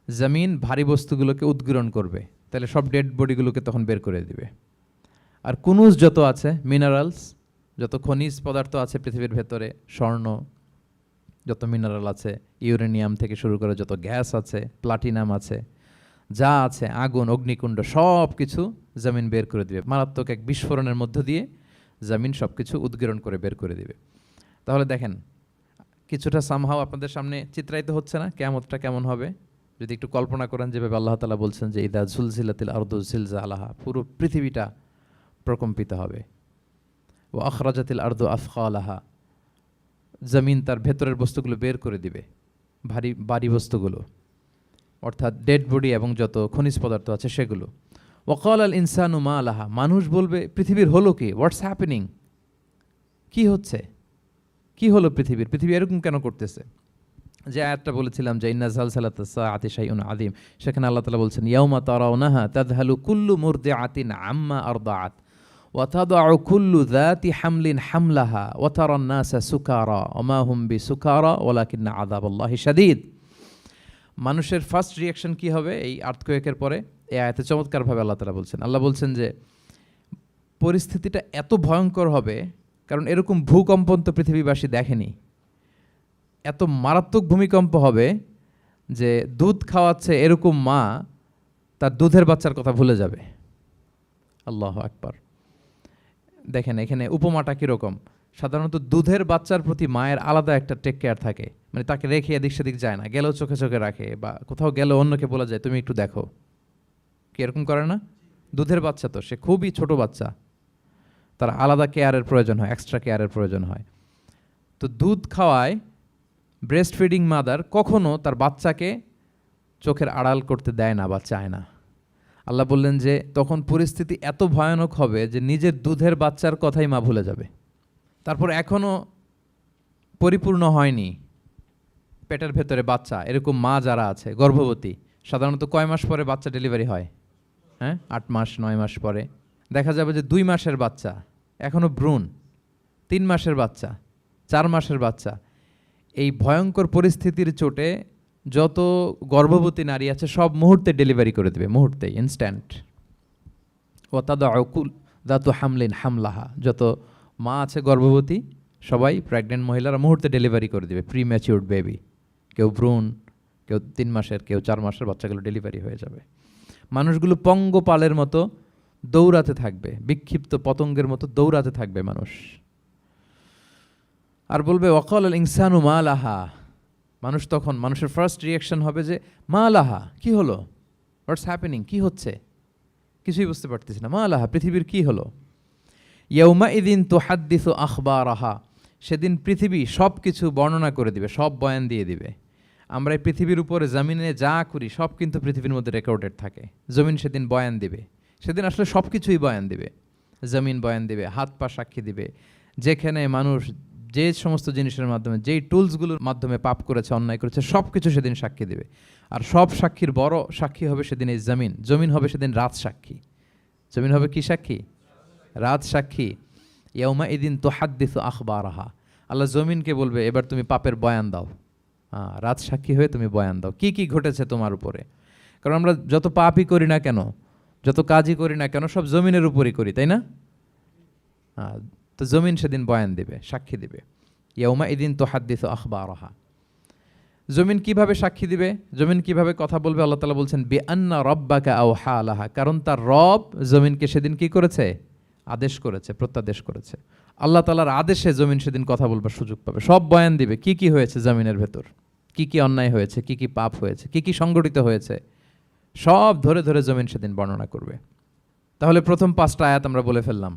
জমিন ভারী বস্তুগুলোকে উদ্গীরণ করবে, তাহলে সব ডেড বডিগুলোকে তখন বের করে দিবে। আর কুনুজ যত আছে, মিনারেলস, যত খনিজ পদার্থ আছে পৃথিবীর ভেতরে, স্বর্ণ, যত মিনারেল আছে, ইউরেনিয়াম থেকে শুরু করে যত গ্যাস আছে, প্লাটিনাম আছে, যা আছে, আগুন, অগ্নিকুণ্ড, সব কিছু জমিন বের করে দিবে। মারাত্মক এক বিস্ফোরণের মধ্য দিয়ে জমিন সব কিছু উদ্গীরণ করে বের করে দিবে। তাহলে দেখেন, কিছুটা সামহাও আপনাদের সামনে চিত্রায়িত হচ্ছে না কিয়ামতটা কেমন হবে? যদি একটু কল্পনা করেন যেভাবে আল্লাহ তাআলা বলছেন যে ইদা জুলজিলাতিল আরদু জিলজালাহা, পুরো পৃথিবীটা প্রকম্পিত হবে। ও আখরাজাতিল আরদু আফখালাহা, জমিন তার ভেতরের বস্তুগুলো বের করে দিবে, ভারী বস্তুগুলো, অর্থাৎ ডেড বডি এবং যত খনিজ পদার্থ আছে সেগুলো। ওয়াকাল আল ইনসানু মা লাহা, মানুষ বলবে পৃথিবীর হলো কি, হোয়াটস হ্যাপেনিং, কি হচ্ছে, কি হলো পৃথিবীর, পৃথিবী এরকম কেন করতেছে? যে আয়াতটা বলেছিলাম যে ইন্না জালজালাতাস সাআতি শাইউন আযীম, সেখানে আল্লাহ তাআলা বলছেন ইয়াউমা তারাউনাহা তাযহালু কুল্লু মুরদিআতিন আম্মা আরদাআত ওয়া তাদাউ কুল্লু যাতি হামলিন হামলাহা ওয়া তারান নাসা সুকারা ওয়া মা হুম বিসুকারা ওয়ালাকিন্না আযাবাল্লাহি শাদীদ। মানুষের ফার্স্ট রিয়াকশন কি হবে এই আর্থকোয়েকের পরে? এই আয়াতে চমৎকারভাবে আল্লাহ তাআলা বলছেন। আল্লাহ বলছেন যে পরিস্থিতিটা এত ভয়ঙ্কর হবে, কারণ এরকম ভূকম্পন তো পৃথিবীবাসী দেখেনি। এত মারাত্মক ভূমিকম্প হবে যে দুধ খাওয়াচ্ছে এরকম মা তার দুধের বাচ্চার কথা ভুলে যাবে। আল্লাহু আকবার। দেখেন এখানে উপমাটা কীরকম। সাধারণত দুধের বাচ্চার প্রতি মায়ের আলাদা একটা টেক কেয়ার থাকে, মানে তাকে রেখে এদিক সেদিক যায় না, গেলেও চোখে চোখে রাখে, বা কোথাও গেলেও অন্যকে বলা যায় তুমি একটু দেখো, কি এরকম করে না? দুধের বাচ্চা তো সে খুবই ছোট বাচ্চা, তার আলাদা কেয়ারের প্রয়োজন হয়, এক্সট্রা কেয়ারের প্রয়োজন হয়। তো দুধ খাওয়ায় ব্রেস্ট ফিডিং মাদার কখনো তার বাচ্চাকে চোখের আড়াল করতে দেয় না বা চায় না। আল্লাহ বললেন যে তখন পরিস্থিতি এত ভয়ানক হবে যে নিজের দুধের বাচ্চার কথাই মা ভুলে যাবে। তারপর এখনও পরিপূর্ণ হয়নি পেটের ভেতরে বাচ্চা, এরকম মা যারা আছে গর্ভবতী, সাধারণত কয় মাস পরে বাচ্চা ডেলিভারি হয়? হ্যাঁ, 8 মাস 9 মাস পরে। দেখা যাবে যে 2 মাসের বাচ্চা, এখনও ভ্রূণ, 3 মাসের বাচ্চা, 4 মাসের বাচ্চা। এই ভয়ঙ্কর পরিস্থিতির চোটে যত গর্ভবতী নারী আছে সব মুহূর্তে ডেলিভারি করে দেবে, মুহূর্তে, ইনস্ট্যান্ট। ও তাদাউ দাতু হামলিন হামলাহা, যত মা আছে গর্ভবতী সবাই, প্রেগনেন্ট মহিলারা মুহূর্তে ডেলিভারি করে দেবে, প্রি ম্যাচিউরড বেবি, কেউ ভ্রূণ, কেউ 3 মাসের, কেউ 4 মাসের বাচ্চাগুলো ডেলিভারি হয়ে যাবে। মানুষগুলো পঙ্গপালের মতো দৌড়াতে থাকবে, বিক্ষিপ্ত পতঙ্গের মতো দৌড়াতে থাকবে মানুষ। আর বলবে ওয়াকাল আল ইনসানু মা লাহা, মানুষ তখন, মানুষের ফার্স্ট রিয়াকশন হবে যে মা লাহা, কি হলো, হোয়াটস হ্যাপেনিং, কি হচ্ছে, কিছুই বুঝতে পারতেছি না, মা লাহা, পৃথিবীর কি হলো। ইয়াউমা ইদিন তুহাদ্দিসু আখবারাহা, সেদিন পৃথিবী সব কিছু বর্ণনা করে দিবে, সব বয়ান দিয়ে দিবে। আমরা এই পৃথিবীর উপরে জমিনে যা করি সব কিন্তু পৃথিবীর মধ্যে রেকর্ডেড থাকে। জমিন সেদিন বয়ান দিবে, সেদিন আসলে সব কিছুই বয়ান দিবে। জমিন বয়ান দিবে, হাত পা সাক্ষী দিবে, যেখানে মানুষ যে সমস্ত জিনিসের মাধ্যমে, যেই টুলসগুলোর মাধ্যমে পাপ করেছে, অন্যায় করেছে, সব কিছু সেদিন সাক্ষী দিবে। আর সব সাক্ষীর বড় সাক্ষী হবে সেদিন এই জমিন। জমিন হবে সেদিন রাত সাক্ষী। জমিন হবে কি সাক্ষী? রাত সাক্ষী। ইয়াউমা ইদিন তুহাদ্দিসু আখবারাহা, আল্লাহ জমিনকে বলবে এবার তুমি পাপের বয়ান দাও। রাত সাক্ষী হয়ে তুমি বয়ান দাও, কি কি ঘটেছে তোমার উপরে। কারণ আমরা যত পাপই করি না কেন, যত কাজই করি না কেন, সব জমিনের উপরই করি, তাই না? তো জমিন সেদিন বয়ান দিবে, সাক্ষী দিবে। ইয়াউমা ইদিন তুহাদ্দিসু আখবারাহা। জমিন কিভাবে সাক্ষী দিবে, জমিন কিভাবে কথা বলবে? আল্লাহ তাআলা বলছেন বিআন্না রাব্বাকা আওহা লাহা, কারণ তার রব জমিনকে সেদিন কি করেছে? আদেশ করেছে, প্রত্যাদেশ করেছে। আল্লাহ তাআলার আদেশে জমিন সেদিন কথা বলবার সুযোগ পাবে, সব বয়ান দিবে, কি কি হয়েছে জমিনের ভেতর, কি কি অন্যায় হয়েছে, কি কি পাপ হয়েছে, কি কি সংগঠিত হয়েছে, সব ধরে ধরে জমিন সেদিন বর্ণনা করবে। তাহলে প্রথম 5টা আয়াত আমরা বলে ফেললাম,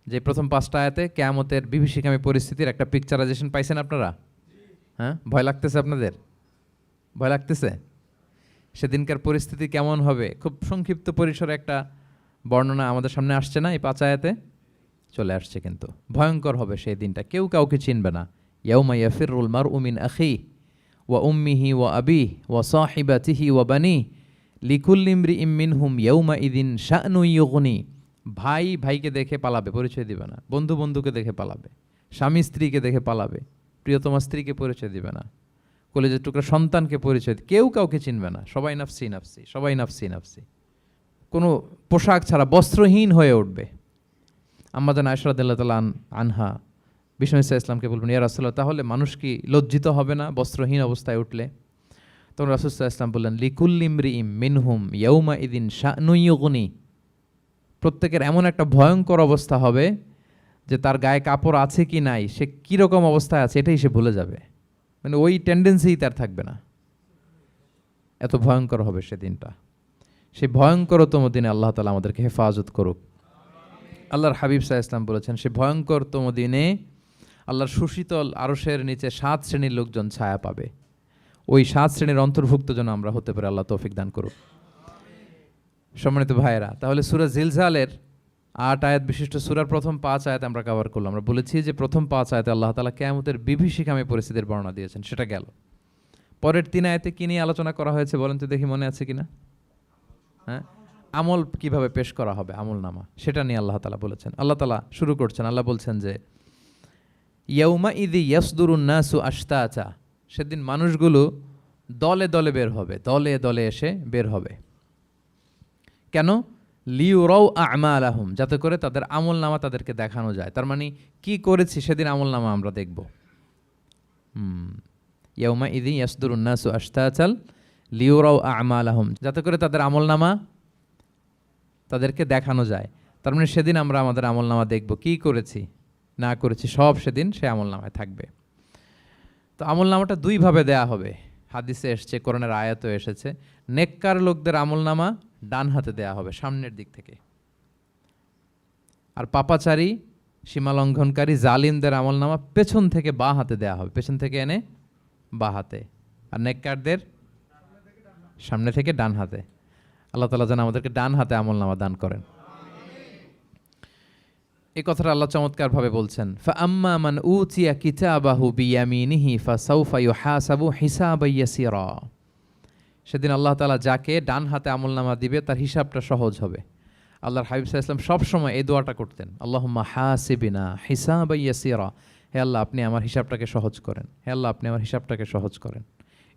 যে প্রথম 5টা আয়াতে কিয়ামতের বিভীষিকামী পরিস্থিতির একটা পিকচারাইজেশন পাইছেন আপনারা? হ্যাঁ, ভয় লাগতেছে আপনাদের? ভয় লাগতেছে? সেদিনকার পরিস্থিতি কেমন হবে খুব সংক্ষিপ্ত পরিসরে একটা বর্ণনা আমাদের সামনে আসছে না? এই 5 আয়াতে চলে আসছে। কিন্তু ভয়ঙ্কর হবে সেই দিনটা, কেউ কাউকে চিনবে না। ইয়াউমা ইয়াফিরুল মারউ মিন আখিহি ওয়া উম্মিহি ওয়া আবিহি ওয়া সাহিবাতিহি ওয়া বানিহি লিকুল্লি ইমরিইম মিনহুম ইয়াউমা ইযিন শা'নুন ইউগনি। ভাই ভাইকে দেখে পালাবে, পরিচয় দিবে না। বন্ধু বন্ধুকে দেখে পালাবে। স্বামী স্ত্রীকে দেখে পালাবে, প্রিয়তমা স্ত্রীকে পরিচয় দিবে না। কলেজের টুকরা সন্তানকে পরিচয়, কেউ কাউকে চিনবে না। সবাই নাফসি নাফসি, সবাই নাফসি নাফসি। কোনো পোশাক ছাড়া বস্ত্রহীন হয়ে উঠবে। আম্মাজান আয়েশা রাদিয়াল্লাহু তাআলা আনহা বিষ্ণু ইসলামকে বলবেন, ইয়া রাসূলুল্লাহ, তাহলে মানুষ কি লজ্জিত হবে না বস্ত্রহীন অবস্থায় উঠলে? তখন রাসূল সাল্লাল্লাহু আলাইহি ওয়াসাল্লাম বললেন, লিকুল্লি ইমরিইম মিনহুম ইয়াউমা ইযিন শা'নুন ইউগনি। প্রত্যেকের এমন একটা ভয়ঙ্কর অবস্থা হবে যে তার গায়ে কাপড় আছে কি নাই, সে কীরকম অবস্থায় আছে এটাই সে ভুলে যাবে। মানে ওই টেন্ডেন্সিই তার থাকবে না। এত ভয়ঙ্কর হবে সেদিনটা। সেই ভয়ঙ্করতম দিনে আল্লাহ তাআলা আমাদেরকে হেফাজত করুক। আল্লাহর হাবিব সাল্লাল্লাহু আলাইহি ওয়াসাল্লাম বলেছেন, সে ভয়ঙ্করতম দিনে আল্লাহর সুশীতল আরশের নিচে 7 শ্রেণীর লোকজন ছায়া পাবে। ওই 7 শ্রেণীর অন্তর্ভুক্ত যেন আমরা হতে পারি, আল্লাহ তৌফিক দান করুক। সম্মানিত ভাইয়েরা, তাহলে সূরা জিলজালের 8 আয়াত বিশিষ্ট সূরার প্রথম 5 আয়াত আমরা কভার করলাম। আমরা বলেছি যে প্রথম 5 আয়াতে আল্লাহ তাআলা কিয়ামতের বিভীষিকাময় পরিস্থিতির বর্ণনা দিয়েছেন, সেটা গেল। পরের 3 আয়াতে কি নিয়ে আলোচনা করা হয়েছে বলেন তো দেখি, মনে আছে কিনা? হ্যাঁ, আমল কিভাবে পেশ করা হবে, আমল নামা, সেটা নিয়ে আল্লাহ তাআলা বলেছেন। আল্লাহ তাআলা শুরু করছেন, আল্লাহ বলছেন যে ইয়াউমা ইযি ইয়াসদুরুন নাসু আশতাতা। সেদিন মানুষগুলো দলে দলে বের হবে, দলে দলে এসে বের হবে। কেন? লিউরাউ আমালাহুম, যাতে করে তাদের আমল নামা তাদেরকে দেখানো যায়। তার মানে কি করেছি সেদিন আমল নামা আমরা দেখব। ইয়াউমা ইযি ইয়াসদুরুন নাসু আশতাতাল লিউরাউ আমালাহুম, যাতে করে তাদের আমল নামা তাদেরকে দেখানো যায়। তার মানে সেদিন আমরা আমাদের আমল নামা দেখব, কি করেছি না করেছি সব সেদিন সে আমল নামায় থাকবে। তো আমল নামাটা 2 ভাবে দেয়া হবে। হাদিসে এসেছে, কোরআনের আয়াতও এসেছে। নেককার লোকদের আমল নামা ডান হাতে দেয়া হবে, সামনের দিক থেকে। আর পাপাচারী, সীমালঙ্ঘনকারী, জালিমদের আমল নামা পেছন থেকে বাঁ হাতে দেয়া হবে, পেছন থেকে এনে বাঁ হাতে। আর নেককারদের সামনে থেকে ডান হাতে। আল্লাহ তাআলা যেন আমাদেরকে ডান হাতে আমল নামা দান করেন। এই কথাটা আল্লাহ চমৎকার ভাবে বলছেন, ফাআম্মা মান উতিয়া কিতাবাহু বিয়ামিনিহি ফাসাউফা ইউহাসাবু হিসাবান ইয়াসিরা। সেদিন আল্লাহ তাআলা যাকে ডান হাতে আমলনামা দিবে তার হিসাবটা সহজ হবে। আল্লাহর হাবিব সাল্লাল্লাহু আলাইহি ওয়াসাল্লাম সব সময় এই দোয়াটা করতেন, আল্লাহুম্মা হাসিবিনা হিসাবান ইয়াসিরা। হে আল্লাহ, আপনি আমার হিসাবটাকে সহজ করেন। হে আল্লাহ, আপনি আমার হিসাবটাকে সহজ করেন।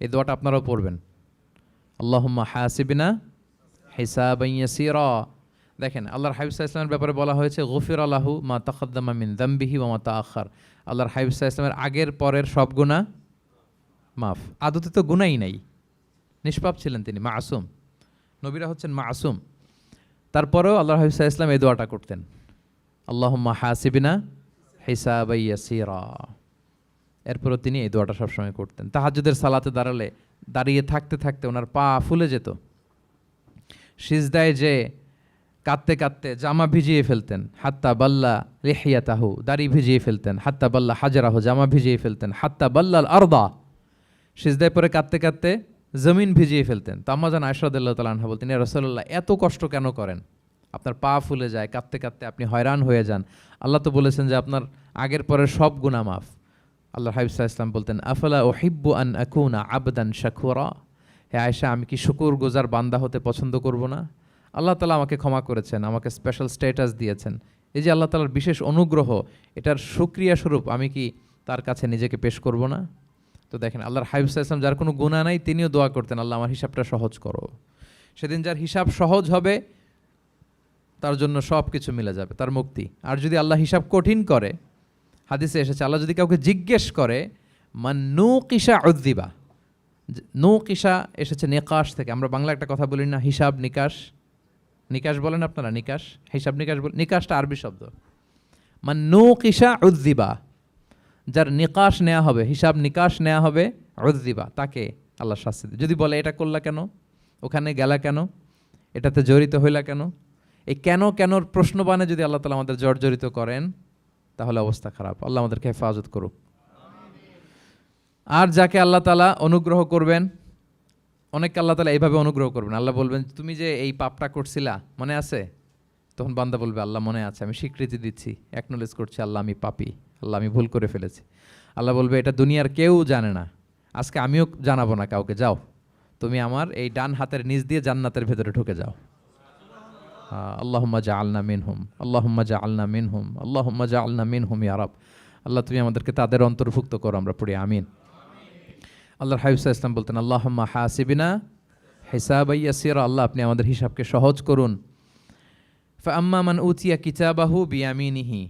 এই দোয়াটা আপনারাও পড়বেন, আল্লাহুম্মা হাসিবিনা হিসাবান ইয়াসিরা। দেখেন, আল্লাহর হাবিব সাল্লাল্লাহু আলাইহি ওয়াসাল্লামের ব্যাপারে বলা হয়েছে গফিরা লাহু মা তাকাদ্দামা মিন যামবিহি ওয়া মা তাআখার। আল্লাহর হাবিব সাল্লাল্লাহু আলাইহি ওয়াসাল্লামের আগের পরের সব গুনাহ মাফ। আদতে তো গুনাহই নাই, নিষ্পাপ ছিলেন তিনি, মাসুম। নবীরা হচ্ছেন মাসুম। তারপরেও আল্লাহর হাবিব সাল্লাল্লাহু আলাইহি ওয়াসাল্লাম এই দোয়াটা করতেন, আল্লাহুম্মা হাসিবিনা হিসাবান ইয়াসিরা। এরপরও তিনি এই দোয়াটা সবসময় করতেন। তাহাজ্জুদের সালাতে দাঁড়িয়ে থাকতে থাকতে ওনার পা ফুলে যেত। সিজদায় যে কাঁদতে কাঁদতে জামা ভিজিয়ে ফেলতেন, হাত্তা বাল্লা লিহিয়াতাহু, দাড়ি ভিজিয়ে ফেলতেন, হাত্তা বাল্লা হাজারাহু, জামা ভিজিয়ে ফেলতেন, হাত্তা বাল্লাল আরদা, সিজদায় পরে কাঁদতে কাঁদতে জমিন ভিজিয়ে ফেলতেন। তো আম্মাজান আয়েশা রাদিয়াল্লাহু তাআলা আনহা বলতেন, ইয়া রাসূলুল্লাহ, এত কষ্ট কেন করেন? আপনার পা ফুলে যায়, কাঁদতে কাঁদতে আপনি হয়রান হয়ে যান। আল্লাহ তো বলেছেন যে আপনার আগের পরের সব গুনাহ মাফ। আল্লাহর হাবিব সাল্লাল্লাহু আলাইহি ওয়াসাল্লাম বলতেন, আফালা উহিব্বু আন আকুনা আবদান শাকুরা। হে আয়েশা, আমি কি শুকরগুজার বান্দা হতে পছন্দ করব না? আল্লাহ তাআলা আমাকে ক্ষমা করেছেন, আমাকে স্পেশাল স্ট্যাটাস দিয়েছেন। এই যে আল্লাহ তাআলার বিশেষ অনুগ্রহ, এটার শুকরিয়া স্বরূপ আমি কি তার কাছে নিজেকে পেশ করব না? তো দেখেন, আল্লাহর হাবিব সাল্লাল্লাহু আলাইহি ওয়াসাল্লাম যার কোনো গুনাহ নাই, তিনিও দোয়া করতেন, আল্লাহ আমার হিসাবটা সহজ করো। সেদিন যার হিসাব সহজ হবে তার জন্য সব কিছু মিলে যাবে, তার মুক্তি। আর যদি আল্লাহ হিসাব কঠিন করে, হাদিসে এসেছে, আল্লাহ যদি কাউকে জিজ্ঞেস করে, মান নুকিশা উযযিবা। নুকিশা এসেছে নিকাশ থেকে। আমরা বাংলা একটা কথা বলি না, হিসাব নিকাশ। নিকাশ বলেন আপনারা? নিকাশ, হিসাব নিকাশ বলেন। নিকাশটা আরবি শব্দ। মান নুকিশা উযযিবা, যার নিকাশ নেওয়া হবে, হিসাব নিকাশ নেওয়া হবে, উযযিবা, তাকে আল্লাহ শাস্তি দেবে। যদি বলে এটা করলা কেন, ওখানে গেলা কেন, এটাতে জড়িত হইলা কেন, এই কেন কেনর প্রশ্নবাণে যদি আল্লাহ তাআলা আমাদের জর্জরিত করেন, তাহলে অবস্থা খারাপ। আল্লাহ আমাদেরকে হেফাজত করুক। আর যাকে আল্লাহ তাআলা অনুগ্রহ করবেন, অনেক আল্লাহ তাআলা এইভাবে অনুগ্রহ করবেন, আল্লাহ বলবেন তুমি যে এই পাপটা করছিলা মনে আছে? তখন বান্দা বলবে আল্লাহ মনে আছে, আমি স্বীকৃতি দিচ্ছি, অ্যাকনোলেজ করছি আল্লাহ আমি পাপী, আল্লাহ আমি ভুল করে ফেলেছি। আল্লাহ বলবে এটা দুনিয়ার কেউ জানে না, আজকে আমিও জানাবো না কাউকে, যাও তুমি আমার এই ডান হাতের নিচ দিয়ে জান্নাতের ভেতরে ঢুকে যাও। আল্লাহুম্মা জাআলনা মিনহুম, আল্লাহুম্মা জাআলনা মিনহুম, আল্লাহুম্মা জাআলনা মিনহুম ইয়া রাব। আল্লাহ তুমি আমাদেরকে তাদের অন্তর্ভুক্ত করো, আমরা পড়ি আমিন। আল্লাহর হাবিব সাল্লাল্লাহু আলাইহি ওয়াসাল্লাম বলতেন আল্লাহুম্মা হাসিবিনা হিসাবান ইয়াসিরা, আল্লাহ আপনি আমাদের হিসাবকে সহজ করুন। ফাআম্মা মান উতিয়া কিতাবাহু বিয়ামিনিহি,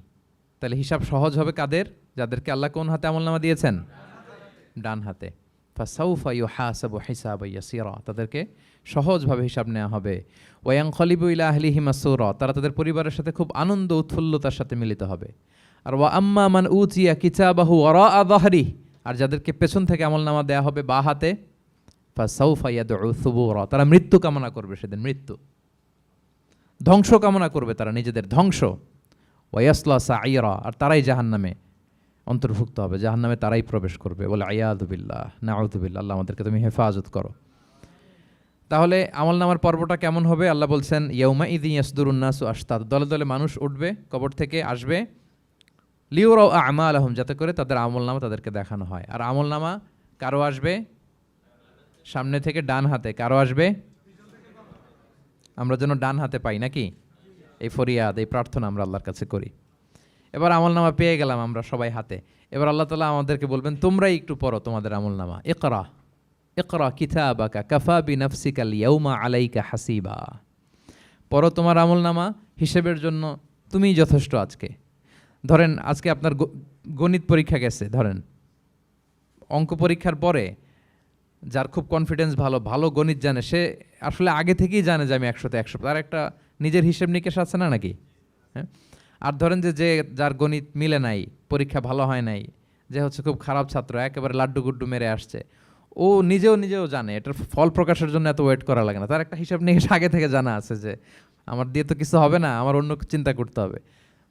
তাহলে হিসাব সহজ হবে কাদের? যাদেরকে আল্লাহ কোন হাতে আমলনামা দিয়েছেন? ডান হাতে। ফাসাউফা ইউহাসাবু হিসাবান ইয়াসিরা, তাদেরকে সহজভাবে হিসাব নেওয়া হবে। ওয়ায়ানকালিবু ইলা আহলিহি মাসরুরা, তারা তাদের পরিবারের সাথে খুব আনন্দ উৎফুল্লতার সাথে মিলিত হবে। আর ওয়া আম্মা মান উতিয়া কিতাবাহু ওয়ারাআ যাহরি, আর যাদেরকে পেছন থেকে আমলনামা দেয়া হবে বা হাতে, ফাসাউফা ইয়াদউ সুবুরা, তারা মৃত্যু কামনা করবে, সেদিন মৃত্যু, ধ্বংস কামনা করবে, তারা নিজেদের ধ্বংস। ওয়ায়াসলা সাঈরা, আর তারাই জাহান্নামে অন্তর্ভুক্ত হবে, জাহান্নামে তারাই প্রবেশ করবে। বলে আয়াযু বিল্লাহ, নাউযু বিল্লাহ, আল্লাহ আমাদেরকে তুমি হেফাজত করো। তাহলে আমলনামার পর্বটা কেমন হবে? আল্লাহ বলছেন ইয়াউমা ইযি ইয়াসদুরুন নাসু আশতাত, দলে দলে মানুষ উঠবে, কবর থেকে আসবে, লিউরাউ আমালাহুম, যাতে করে তাদের আমলনামা তাদেরকে দেখানো হয়। আর আমলনামা কারো আসবে সামনে থেকে ডান হাতে, কারো আসবে, আমরা যেন ডান হাতে পাই নাকি? এই ফরিয়াদ, এই প্রার্থনা আমরা আল্লাহর কাছে করি। এবার আমলনামা পেয়ে গেলাম আমরা সবাই হাতে, এবার আল্লাহ তাআলা আমাদেরকে বলবেন তোমরাই একটু পড়ো তোমাদের আমলনামা। ইকরা ইকরা কিতাবাকা কাফা বিনাফসিকা আল-ইয়াউমা আলাইকা হাসিবা, পড়ো তোমার আমলনামা, হিসেবের জন্য তুমিই যথেষ্ট আজকে। ধরেন আজকে আপনার গণিত পরীক্ষা গেছে, ধরেন অঙ্ক পরীক্ষার পরে যার খুব কনফিডেন্স ভালো, ভালো গণিত জানে, সে আসলে আগে থেকেই জানে যে আমি 100তে 100, তার একটা নিজের হিসেব নিকেশ আছে না নাকি? হ্যাঁ। আর ধরেন যে যার গণিত মিলে নাই, পরীক্ষা ভালো হয় নাই, যে হচ্ছে খুব খারাপ ছাত্র, একেবারে লাড্ডু গুড্ডু মেরে আসছে, ও নিজেও জানে এটার ফল প্রকাশের জন্য এত ওয়েট করা লাগে না, তার একটা হিসাব নিকেশ আগে থেকে জানা আছে যে আমার দিয়ে তো কিছু হবে না, আমার অন্য চিন্তা করতে হবে।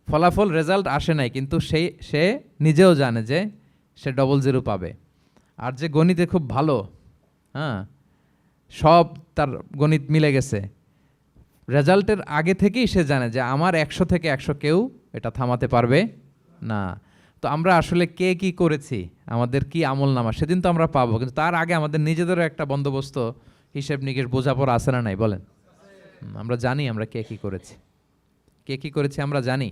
ফলাফল রেজাল্ট আসে নাই, কিন্তু সে নিজেও জানে যে সে 00 পাবে। আর যে গণিতে খুব ভালো, হ্যাঁ, সব তার গণিত মিলে গেছে, রেজাল্টের আগে থেকেই সে জানে যে আমার 100 থেকে 100 কেউ এটা থামাতে পারবে না। তো আমরা আসলে কে কি করেছি, আমাদের কি আমলনামা, সেদিন তো আমরা পাবো, কিন্তু তার আগে আমাদের নিজেদেরও একটা বন্দোবস্ত, হিসেব নিকেশ, বোঝাপড়া আছে না নাই বলেন? আমরা জানি আমরা কে কি করেছি আমরা জানি।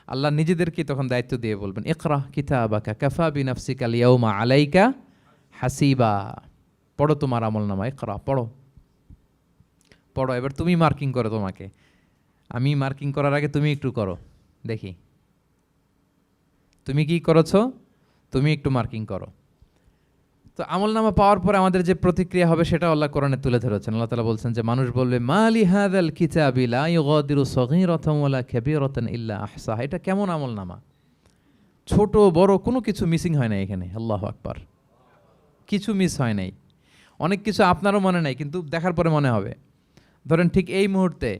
আল্লাহ নিজেদেরকে তখন দায়িত্ব দিয়ে বলবেন ইকরা কিতাবাকা কাফা বিনাফসিকা আল-ইয়াউমা আলাইকা হাসিবা, পড়ো তোমার আমলনামা, ইকরা পড়ো। এবার তুমি মার্কিং করো, তোমাকে আমি মার্কিং করার আগে তুমি একটু করো দেখি তুমি কি করেছো, তুমি একটু মার্কিং করো। তো আমলনামা পাওয়ার পরে আমাদের যে প্রতিক্রিয়া হবে সেটা আল্লাহ কোরআনে তুলে ধরেছেন। আল্লাহ তাআলা বলছেন যে মানুষ বলবে মালি হাযাল কিতাবি লা ইউগাদিরু সগীরাতান ওয়ালা কাবীরাতান ইল্লা আহসাহা, এটা কেমন আমলনামা, ছোট বড় কোনো কিছু মিসিং হয় না এখানে। আল্লাহু আকবার, কিছু মিস হয় নাই। অনেক কিছু আপনারও মনে নাই, কিন্তু দেখার পরে মনে হবে। ধরেন ঠিক এই মুহূর্তে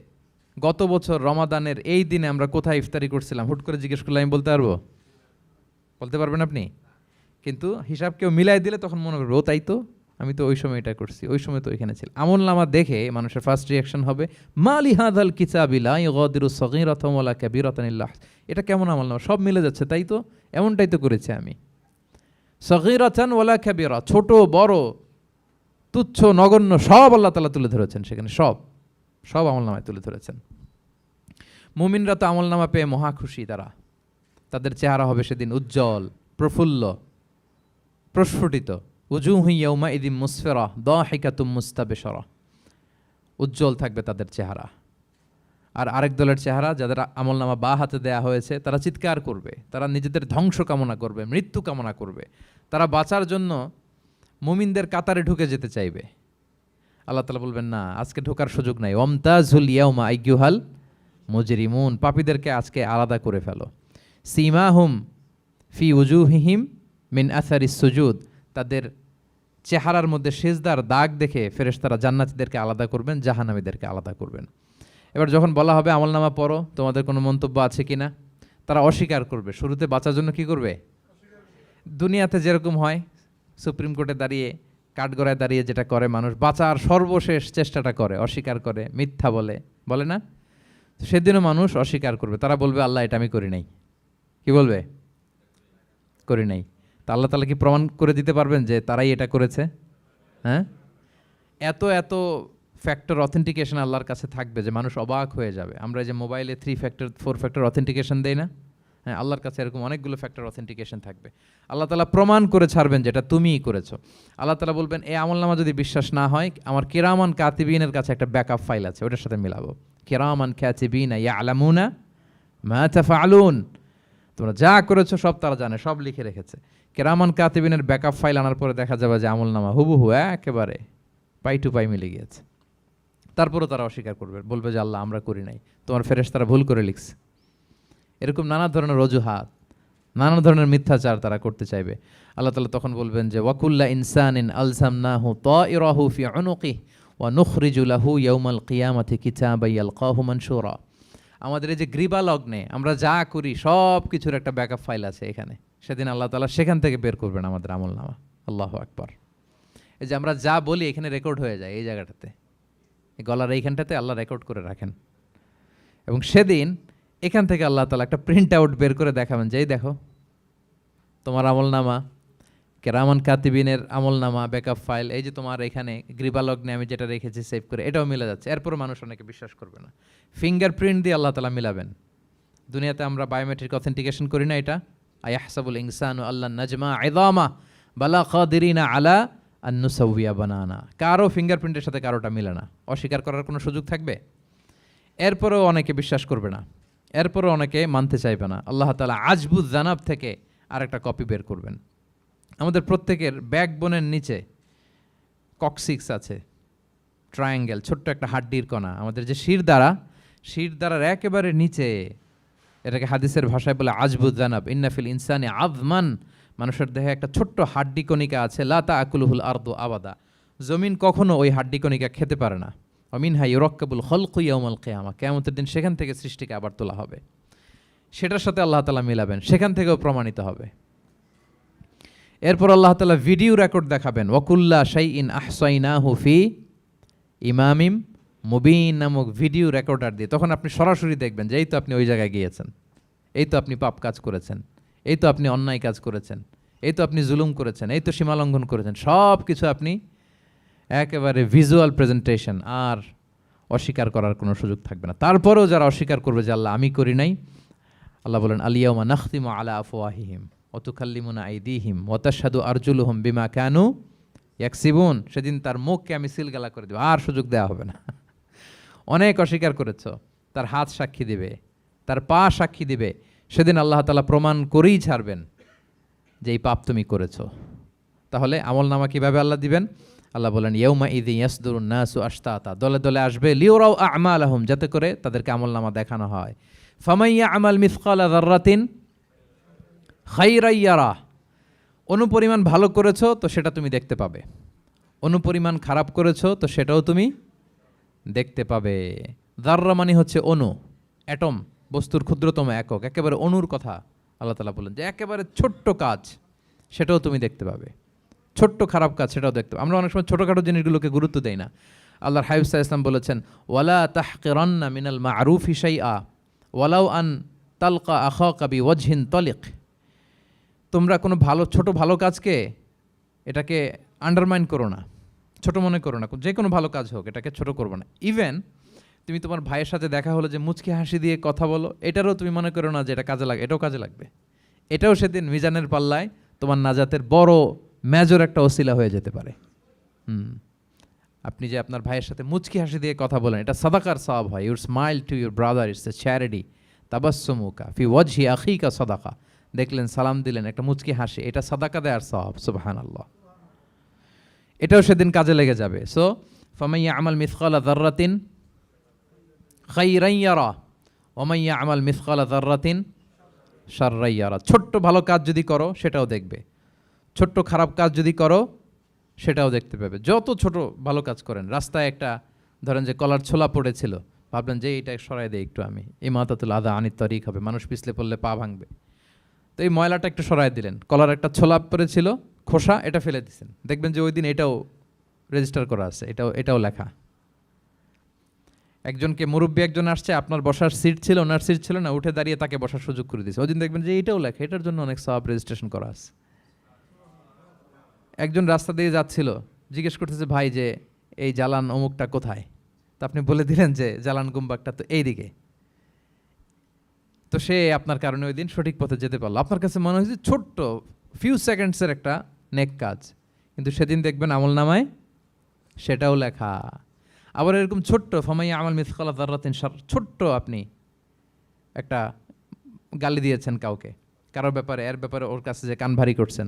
গত বছর রমাদানের এই দিনে আমরা কোথায় ইফতারি করছিলাম, হুট করে জিজ্ঞেস করলে আমি বলতে পারবো? বলতে পারবেন আপনি? কিন্তু হিসাব কেউ মিলাই দিলে তখন মনে করবে ও তাই তো, আমি তো ওই সময় এটা করছি, ওই সময় তো ওইখানে ছিল। আমলনামা দেখে মানুষের ফার্স্ট রিয়াকশন হবে মালি হাযাল কিতাবি লা ইউগাদিরু সগীরাতান ওয়ালা কাবীরাতান ইল্লা আহসাহা, এটা কেমন আমলনামা, সব মিলে যাচ্ছে, তাই তো, এমনটাই তো করেছি আমি। সগীরাতান ওয়ালা কাবীরা, ছোট বড় তুচ্ছ নগণ্য সব আল্লাহ তাআলা তুলে ধরেছেন সেখানে, সব আমলনামায় তুলে ধরেছেন। মুমিনরা তো আমলনামা পেয়ে মহা খুশি, তাদের চেহারা হবে সেদিন উজ্জ্বল, প্রফুল্ল, প্রস্ফুটিত। উজুহু ইয়াউমা ইযিম মুসফিরা দাহিকাতুম মুস্তাবশিরা, উজ্জ্বল থাকবে তাদের চেহারা। আর আরেক দলের চেহারা, যাদের আমলনামা বা হাতে দেয়া হয়েছে, তারা চিৎকার করবে, তারা নিজেদের ধ্বংস কামনা করবে, মৃত্যু কামনা করবে, তারা বাঁচার জন্য মুমিনদের কাতারে ঢুকে যেতে চাইবে। আল্লাহ তাআলা বলবেন না, আজকে ঢোকার সুযোগ নাই। ওয়ামতাজুল ইয়াউমা আইয়ুহাল মুজরিমুন, পাপীদেরকে আজকে আলাদা করে ফেলো। সীমাহুম ফি উজুহিহিম মিন আসারিস সুজুদ, তাদের চেহারার মধ্যে সিজদার দাগ দেখে ফেরেশতারা জান্নাতীদেরকে আলাদা করবেন, জাহান্নামীদেরকে আলাদা করবেন। এবার যখন বলা হবে আমলনামা পড়ো, তোমাদের কোনো মন্তব্য আছে কিনা, তারা অস্বীকার করবে। শুরুতে বাঁচার জন্য কি করবে? দুনিয়াতে যেরকম হয়, সুপ্রিম কোর্টে দাঁড়িয়ে কাঠগড়ায় দাঁড়িয়ে যেটা করে মানুষ, বাঁচার সর্বশেষ চেষ্টাটা করে, অস্বীকার করে, মিথ্যা বলে, বলে না? তো সেদিনও মানুষ অস্বীকার করবে, তারা বলবে আল্লাহ এটা আমি করি নাই। কি বলবে? করি নাই। তা আল্লাহ তাআলা কি প্রমাণ করে দিতে পারবেন যে তারাই এটা করেছে? হ্যাঁ, এত এত ফ্যাক্টর অথেন্টিকেশন আল্লাহর কাছে থাকবে যে মানুষ অবাক হয়ে যাবে। আমরা যে মোবাইলে 3 ফ্যাক্টর 4 ফ্যাক্টর অথেন্টিকেশন দেই না, হ্যাঁ, আল্লাহর কাছে এরকম অনেকগুলো ফ্যাক্টর অথেন্টিকেশন থাকবে। আল্লাহ তাআলা প্রমাণ করে ছাড়বেন যেটা তুমিই করেছো। আল্লাহ তাআলা বলবেন এই আমলনামা যদি বিশ্বাস না হয়, আমার কিরামান কাতিবিনের কাছে একটা ব্যাকআপ ফাইল আছে, ওটার সাথে মিলাবো। কিরামান কাতিবিনা ইয়ালামুনা মা তাফআলুন, তোমরা যা করেছো সব তারা জানে, সব লিখে রেখেছে। কিরামান কাতিবিনের ব্যাকআপ ফাইল আনার পরে দেখা যাবে যে আমলনামা হুবহু একেবারে পাই টু পাই মিলে গিয়েছে। তারপরও তারা অস্বীকার করবে, বলবে যে আল্লাহ আমরা করি নাই, তোমার ফেরেশতারা ভুল করে লিখছে। এরকম নানা ধরনের অজুহাত, নানা ধরনের মিথ্যাচার তারা করতে চাইবে। আল্লাহ তাআলা তখন বলবেন যে ওয়াকুল্লা ইনসানিন আলজামনাহু তাইরাহু ফি উনুকিহি ওয়া নুখরিজু লাহু ইয়াউমাল কিয়ামাতি কিতাবান ইয়ালকাহু মানশুরা। আমাদের এই যে গ্রীবা লগ্নে আমরা যা করি সব কিছুর একটা ব্যাকআপ ফাইল আছে এখানে। সেদিন আল্লাহ তাআলা সেখান থেকে বের করবেন আমাদের আমলনামা। আল্লাহু আকবার। এই যে আমরা যা বলি এখানে রেকর্ড হয়ে যায়, এই জায়গাটাতে, এই গলার এইখানটাতে আল্লাহ রেকর্ড করে রাখেন। এবং সেদিন এখান থেকে আল্লাহ তাআলা একটা প্রিন্ট আউট বের করে দেখাবেন যে এই দেখো তোমার আমলনামা, কেরামান কাতিবিনের আমলনামা ব্যাকআপ ফাইল, এই যে তোমার এখানে গ্রীবালগ্নে আমি যেটা রেখেছি সেভ করে, এটাও মিলে যাচ্ছে। এরপর মানুষ অনেকে বিশ্বাস করবে না। ফিঙ্গারপ্রিন্ট দিয়ে আল্লাহ তাআলা মিলাবেন। দুনিয়াতে আমরা বায়োমেট্রিক অথেন্টিকেশন করি না, এটা আয়াহসাবুল ইনসানু আল্লাহ নাজমা ইযামা বালা কাদিরিনা আলা আন নুসাউইয়া বানানা। কারো ফিঙ্গারপ্রিন্টের সাথে কারোটা মিলে না, অস্বীকার করার কোনো সুযোগ থাকবে? এরপরেও অনেকে বিশ্বাস করবে না, এরপরেও অনেকে মানতে চাইবে না। আল্লাহ তাআলা আজবুজ জানাব থেকে আরেকটা কপি বের করবেন। আমাদের প্রত্যেকের ব্যাকবোনের নিচে কক্সিক্স আছে, ট্রায়াঙ্গেল, ছোট্ট একটা হাড্ডির কণা, আমাদের যে শিরদাঁড়ার একেবারে নিচে, এটাকে হাদিসের ভাষায় বলে আজবুজ জানাব। ইন্নাফিল ইনসানি আযমান, মানুষের দেহে একটা ছোট্ট হাড্ডি কণিকা আছে, লা তাআকুলুহুল আরদু আবাদা, জমিন কখনো ওই হাড্ডি কণিকা খেতে পারে না। মিনহা ইউরাক্কাবুল খালকু ইয়াউমাল কিয়ামা, কিয়ামতের দিন সেখান থেকে সৃষ্টিকে আবার তোলা হবে। সেটার সাথে আল্লাহ তাআলা মিলাবেন, সেখান থেকেও প্রমাণিত হবে। এরপর আল্লাহ তাআলা ভিডিও রেকর্ড দেখাবেন। ওয়াকুল্লা শাইইন আহসাইনাহু ফি ইমামিম মুবিন নামক ভিডিও রেকর্ডার দিয়ে। তখন আপনি সরাসরি দেখবেন যে এই তো আপনি ওই জায়গায় গিয়েছেন, এই তো আপনি পাপ কাজ করেছেন, এই তো আপনি অন্যায় কাজ করেছেন, এই তো আপনি জুলুম করেছেন, এই তো সীমালঙ্ঘন করেছেন, সব কিছু আপনি একেবারে ভিজুয়াল প্রেজেন্টেশন, আর অস্বীকার করার কোনো সুযোগ থাকবে না। তারপরেও যারা অস্বীকার করবে যে আল্লাহ আমি করি নাই, আল্লাহ বলেন আলিয়াউমা নাখতিমু আলা আফওয়াহিহিম ওয়া তুকাল্লিমুনা আইদিহিম ওয়া তাশহাদু আরজুলুহুম বিমা কানু ইয়াকসিবুন। সেদিন তার মুখকে আমি সিলগালা করে দেব, আর সুযোগ দেওয়া হবে না। অনেক অস্বীকার করেছো, তার হাত সাক্ষী দিবে, তার পা সাক্ষী দিবে। সেদিন আল্লাহ তাআলা প্রমাণ করেই ছাড়বেন যে এই পাপ তুমি করেছো। তাহলে আমলনামা কিভাবে আল্লাহ দিবেন? আল্লাহ বলেন ইয়াউমা ইযি ইয়াসদুরুন নাসু আশতাতা, দলে দলে আসবে, লিউরাউ আমালাহুম, যাতে করে তাদেরকে আমলনামা দেখানো হয়। ফামাইয়া আমাল মিসকালা যাররাতিন খাইরান ইয়ারা, অনুপরিমাণ ভালো করেছো তো সেটা তুমি দেখতে পাবে, অনুপরিমাণ খারাপ করেছো তো সেটাও তুমি দেখতে পাবে। যাররা মানে হচ্ছে অণু, অ্যাটম, বস্তুর ক্ষুদ্রতম একক, একেবারে অণুর কথা আল্লাহ তাআলা বলেন যে একেবারে ছোট্ট কাজ সেটাও তুমি দেখতে পাবে, ছোট্ট খারাপ কাজ সেটাও দেখতে পাবে। আমরা অনেক সময় ছোটোখাটো জিনিসগুলোকে গুরুত্ব দেই না। আল্লাহর হাবিব সাল্লাল্লাহু আলাইহি ওয়াসাল্লাম বলেছেন ওয়ালা তাহকিরান্না মিনাল মা'রুফি শাইআ ওয়ালাউ আন তালকা আখাকা বিওয়াজহিন তালিক। তোমরা কোনো ছোট ভালো কাজকে এটাকে আন্ডারমাইন করো না, ছোট মনে করো না। যে কোনো ভালো কাজ হোক এটাকে ছোট করবো না। ইভেন তুমি তোমার ভাইয়ের সাথে দেখা হলো যে মুচকি হাসি দিয়ে কথা বলো, এটারও তুমি মনে করো না যে এটা কাজে লাগে, এটাও কাজে লাগবে। এটাও সেদিন মিজানের পাল্লায় তোমার নাজাতের বড় মেজর একটা ওসিলা হয়ে যেতে পারে। আপনি যে আপনার ভাইয়ের সাথে মুচকি হাসি দিয়ে কথা বলেন, এটা সাদাকার সওয়াব হয়। Your smile to your brother it's a charity. তাবাসসুমুকা ফি ওয়াজহি আখিকা সাদাকা, দেখলেন সালাম দিলেন, একটা মুচকি হাসি, এটা সাদাকা দেয়ার সওয়াব। সুবহানাল্লাহ, এটাও সেদিন কাজে লেগে যাবে। সো ফামাইয়া আমাল মিসকালা যাররাতিন খাইরান ইয়ারা ওয়া মাইয়া আমাল মিসকালা যাররাতিন শাররান ইয়ারা। ছোট্ট ভালো কাজ যদি করো সেটাও দেখবে, ছোট্ট খারাপ কাজ যদি করো সেটাও দেখতে পাবে। যত ছোট ভালো কাজ করেন, রাস্তায় একটা ধরেন যে কলার ছোলা পড়েছিল, ভাবলেন যে এইটা সরাই দেয় একটু, আমি ইমাতাতুল আদা আনিত তরিক হবে, মানুষ পিছলে পড়লে পা ভাঙবে, তো এই ময়লাটা একটু সরাই দিলেন। কলার একটা ছোলা পড়েছিল, খোসা এটা ফেলে দিচ্ছেন, দেখবেন যে ওই দিন এটাও রেজিস্টার করা আছে, এটাও লেখা। একজনকে মুরব্বী একজন আসছে, আপনার বসার সিট ছিল, ওনার সিট ছিল না, উঠে দাঁড়িয়ে তাকে বসার সুযোগ করে দিয়েছে, ওই দিন দেখবেন যে এটাও লেখা, এটার জন্য অনেক সওয়াব রেজিস্ট্রেশন করা আছে। একজন রাস্তা দিয়ে যাচ্ছিল, জিজ্ঞেস করতেছে ভাই যে এই জালান অমুকটা কোথায়, তো আপনি বলে দিলেন যে জালান গুম্বাকটা তো এইদিকে, তো সে আপনার কারণে ওই দিন সঠিক পথে যেতে পারলো। আপনার কাছে মনে হয়েছে ছোট্ট ফিউ সেকেন্ডসের একটা নেক কাজ, কিন্তু সেদিন দেখবেন আমল নামায় সেটাও লেখা। আবার এরকম ছোট্ট ফামাইয়া আমাল মিসকালা যাররাতিন শার, ছোট্ট আপনি একটা গালি দিয়েছেন কাউকে, কারোর ব্যাপারে, এর ব্যাপারে ওর কাছে যে কান ভারী করছেন,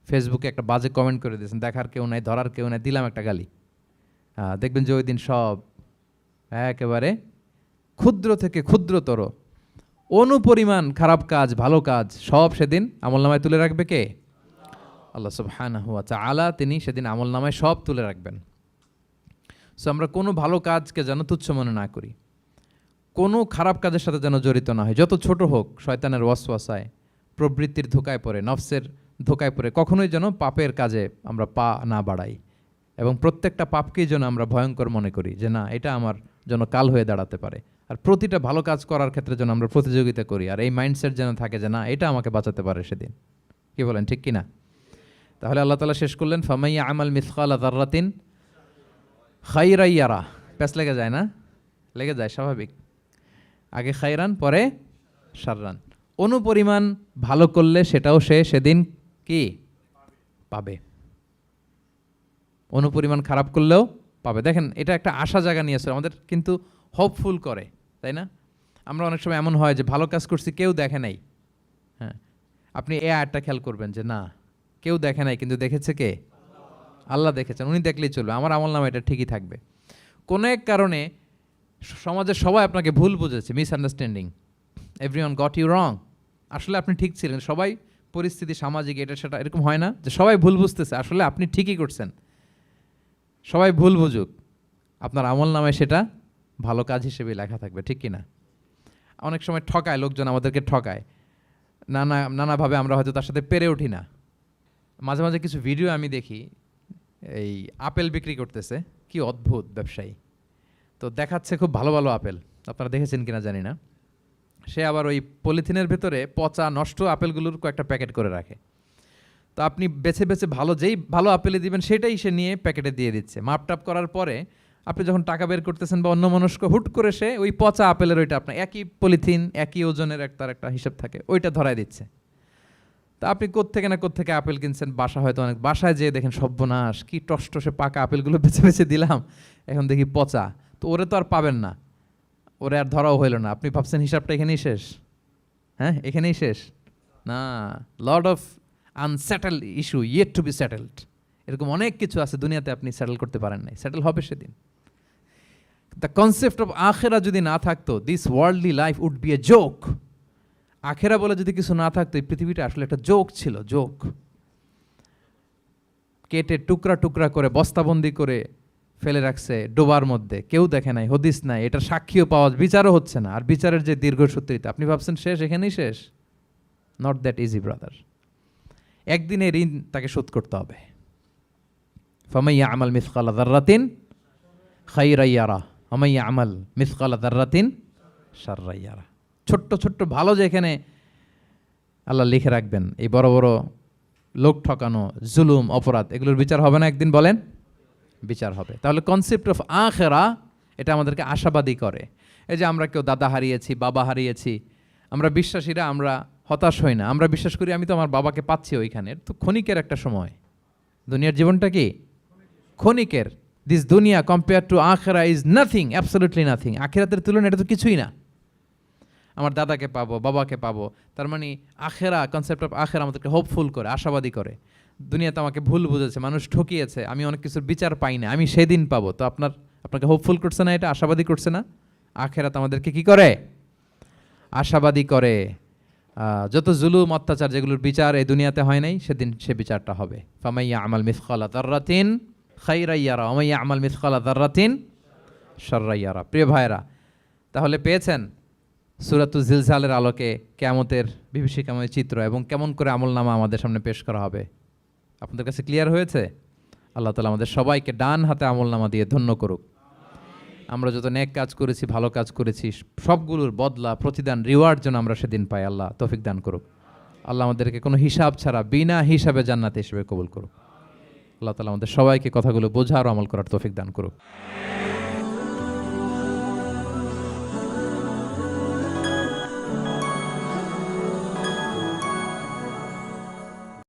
ফেসবুকে একটা বাজে কমেন্ট করে দিয়েছেন, দেখার কেউ নাই, ধরার কেউ নাই, দিলাম একটা গালি, দেখবেন যে ওই দিন সব একেবারে ক্ষুদ্র থেকে ক্ষুদ্রতর অনুপরিমাণ খারাপ কাজ, ভালো কাজ সব সেদিন আমলনামায় তুলে রাখবে কে? আল্লাহ সুবহানাহু ওয়া তাআলা, তিনি সেদিন আমলনামায় সব তুলে রাখবেন। সো আমরা কোনো ভালো কাজকে যেন তুচ্ছ মনে না করি, কোনো খারাপ কাজের সাথে যেন জড়িত না হয়, যত ছোট হোক। শয়তানের ওয়াসওয়াসায়, প্রবৃত্তির ধোকায় পড়ে, নফসের ধোকায় পড়ে কখনোই যেন পাপের কাজে আমরা পা না বাড়াই, এবং প্রত্যেকটা পাপকেই যেন আমরা ভয়ঙ্কর মনে করি যে না, এটা আমার জন্য কাল হয়ে দাঁড়াতে পারে। আর প্রতিটা ভালো কাজ করার ক্ষেত্রে যেন আমরা প্রতিযোগিতা করি, আর এই মাইন্ডসেট যেন থাকে যে না, এটা আমাকে বাঁচাতে পারে সেদিন। কি বলেন, ঠিক কি না? তাহলে আল্লাহ তাআলা শেষ করলেন ফামাইয়া আমাল মিসকালা যাররাতিন খাইরান ইয়ারা। প্যাস লেগে যায় না? লেগে যায়, স্বাভাবিক। আগে খাইরান, পরে শাররান। অনুপরিমাণ ভালো করলে সেটাও সে সেদিন কি পাবে, অনুপরিমাণ খারাপ করলেও পাবে। দেখেন, এটা একটা আশা জায়গা নিয়েছে আমাদের, কিন্তু হোপফুল করে, তাই না? আমরা অনেক সময় এমন হয় যে ভালো কাজ করছি, কেউ দেখে নাই। হ্যাঁ, আপনি এই আয়াতটা খেয়াল করবেন যে না, কেউ দেখে নাই, কিন্তু দেখেছে কে? আল্লাহ দেখেছেন, উনি দেখলেই চলবে, আমার আমলনামা এটা ঠিকই থাকবে। কোনো এক কারণে সমাজের সবাই আপনাকে ভুল বুঝেছে, misunderstanding, everyone got you wrong, আসলে আপনি ঠিক ছিলেন। সবাই পরিস্থিতি, সামাজিক, এটা সেটা, এরকম হয় না যে সবাই ভুল বুঝতেছে, আসলে আপনি ঠিকই করছেন। সবাই ভুল বুঝুক, আপনার আমলনামায় সেটা ভালো কাজ হিসেবে লেখা থাকবে, ঠিক কি না? অনেক সময় ঠকায় লোকজন, আমাদেরকে ঠকায় নানাভাবে, আমরা হয়তো তার সাথে পেরে উঠি না। মাঝে মাঝে কিছু ভিডিও আমি দেখি, এই আপেল বিক্রি করতেছে, কি অদ্ভুত ব্যবসায়ী, তো দেখাচ্ছে খুব ভালো ভালো আপেল, আপনারা দেখেছেন কিনা জানি না। সে আবার ওই পলিথিনের ভেতরে পচা নষ্ট আপেলগুলোর কয়েকটা প্যাকেট করে রাখে, তো আপনি বেছে বেছে যেই ভালো আপেলে দিবেন সেটাই সে নিয়ে প্যাকেটে দিয়ে দিচ্ছে। মাপটাপ করার পরে আপনি যখন টাকা বের করতেছেন বা অন্যমনস্ক, হুট করে সে ওই পচা আপেলের ওইটা, আপনার একই পলিথিন, একই ওজনের তার একটা হিসাব থাকে, ওইটা ধরায় দিচ্ছে। তা আপনি কোত্থেকে আপেল কিনছেন, হয়তো অনেক, বাসায় যেয়ে দেখেন সর্বনাশ, কি টসটসে পাকা আপেলগুলো বেছে বেছে দিলাম, এখন দেখি পচা, তো ওরে তো আর পাবেন না, ওরে আর ধরাও হইল না। আপনি ভাবছেন হিসাবটা এখানেই শেষ? হ্যাঁ, এখানেই শেষ না, lot of unsettled issue yet to be settled. এরকম অনেক কিছু আছে দুনিয়াতে, আপনি সেটেল করতে পারেন নাই, সেটেল হবে সেদিন। দ্য কনসেপ্ট অফ আখেরা যদি না থাকতো, this worldly life would be a joke. আখেরা বলে যদি কিছু না থাকতো, এই পৃথিবীটা আসলে একটা জোক ছিল, জোক। কেটে টুকরা টুকরা করে বস্তাবন্দি করে ফেলে রাখছে ডোবার মধ্যে, কেউ দেখে নাই, হদিস নাই, এটার সাক্ষীও পাওয়া, বিচারও হচ্ছে না। আর বিচারের যে দীর্ঘসূত্রিতা, আপনি ভাবছেন শেষ, এখানেই শেষ? Not that easy brother. একদিনে ঋণ তাকে শোধ করতে হবে। ফামাইয়া আমাল মিসকালা যাররাতিন খাইরান ইয়ারা ওমাইয়া আমাল মিসকালা যাররাতিন শাররান ইয়ারা। ছোট্ট ছোট্ট ভালো যেখানে আল্লাহ লিখে রাখবেন, এই বড় বড় লোক ঠকানো, জুলুম, অপরাধ, এগুলোর বিচার হবে না একদিন? বলেন, বিচার হবে। তাহলে কনসেপ্ট অফ আখেরা, এটা আমাদেরকে আশাবাদী করে। এই যে আমরা কেউ দাদা হারিয়েছি, বাবা হারিয়েছি, আমরা বিশ্বাসীরা আমরা হতাশ হই না, আমরা বিশ্বাস করি আমি তো আমার বাবাকে পাচ্ছি ওইখানে, তো ক্ষণিকের একটা সময়। দুনিয়ার জীবনটা কি ক্ষণিকের। দিস দুনিয়া কম্পেয়ার টু আখেরা ইজ নাথিং, অ্যাবসলিউটলি নাথিং। আখেরাতের তুলনায় এটা তো কিছুই না। আমার দাদাকে পাবো, বাবাকে পাবো, তার মানে আখেরা, কনসেপ্ট অফ আখেরা আমাদেরকে হোপফুল করে, আশাবাদী করে। দুনিয়াতে আমাকে ভুল বুঝেছে, মানুষ ঠকিয়েছে, আমি অনেক কিছুর বিচার পাই না, আমি সেদিন পাবো, তো আপনাকে হোপফুল করছে না, এটা আশাবাদী করছে না? আখেরাত আমাদেরকে কি করে? আশাবাদী করে। যত জুলুম, অত্যাচার, যেগুলোর বিচার এই দুনিয়াতে হয় নাই, সেদিন সে বিচারটা হবে। ফামাইয়া আমাল মিসকালা যাররাতিন খাইরান ইয়ারা ওমাইয়া আমাল মিসকালা যাররাতিন শাররান ইয়ারা। প্রিয় ভাইরা, তাহলে পেয়েছেন সূরাতুজ জিলজালের আলোকে কিয়ামতের বিভীষিকাময় চিত্র, এবং কেমন করে আমলনামা আমাদের সামনে পেশ করা হবে। আপনাদের কাছে ক্লিয়ার হয়েছে? আল্লাহ তাআলা আমাদের সবাইকে ডান হাতে আমলনামা দিয়ে ধন্য করুক। আমরা যত নেক কাজ করেছি, ভালো কাজ করেছি, সবগুলোর বদলা, প্রতিদান, রিওয়ার্ড যেন আমরা সেদিন পাই। আল্লাহ তৌফিক দান করুক। আল্লাহ আমাদেরকে কোনো হিসাব ছাড়া বিনা হিসাবে জান্নাতে হিসেবে কবুল করুক। আল্লাহ তাআলা আমাদের সবাইকে কথাগুলো বোঝা আর আমল করার তৌফিক দান করুক।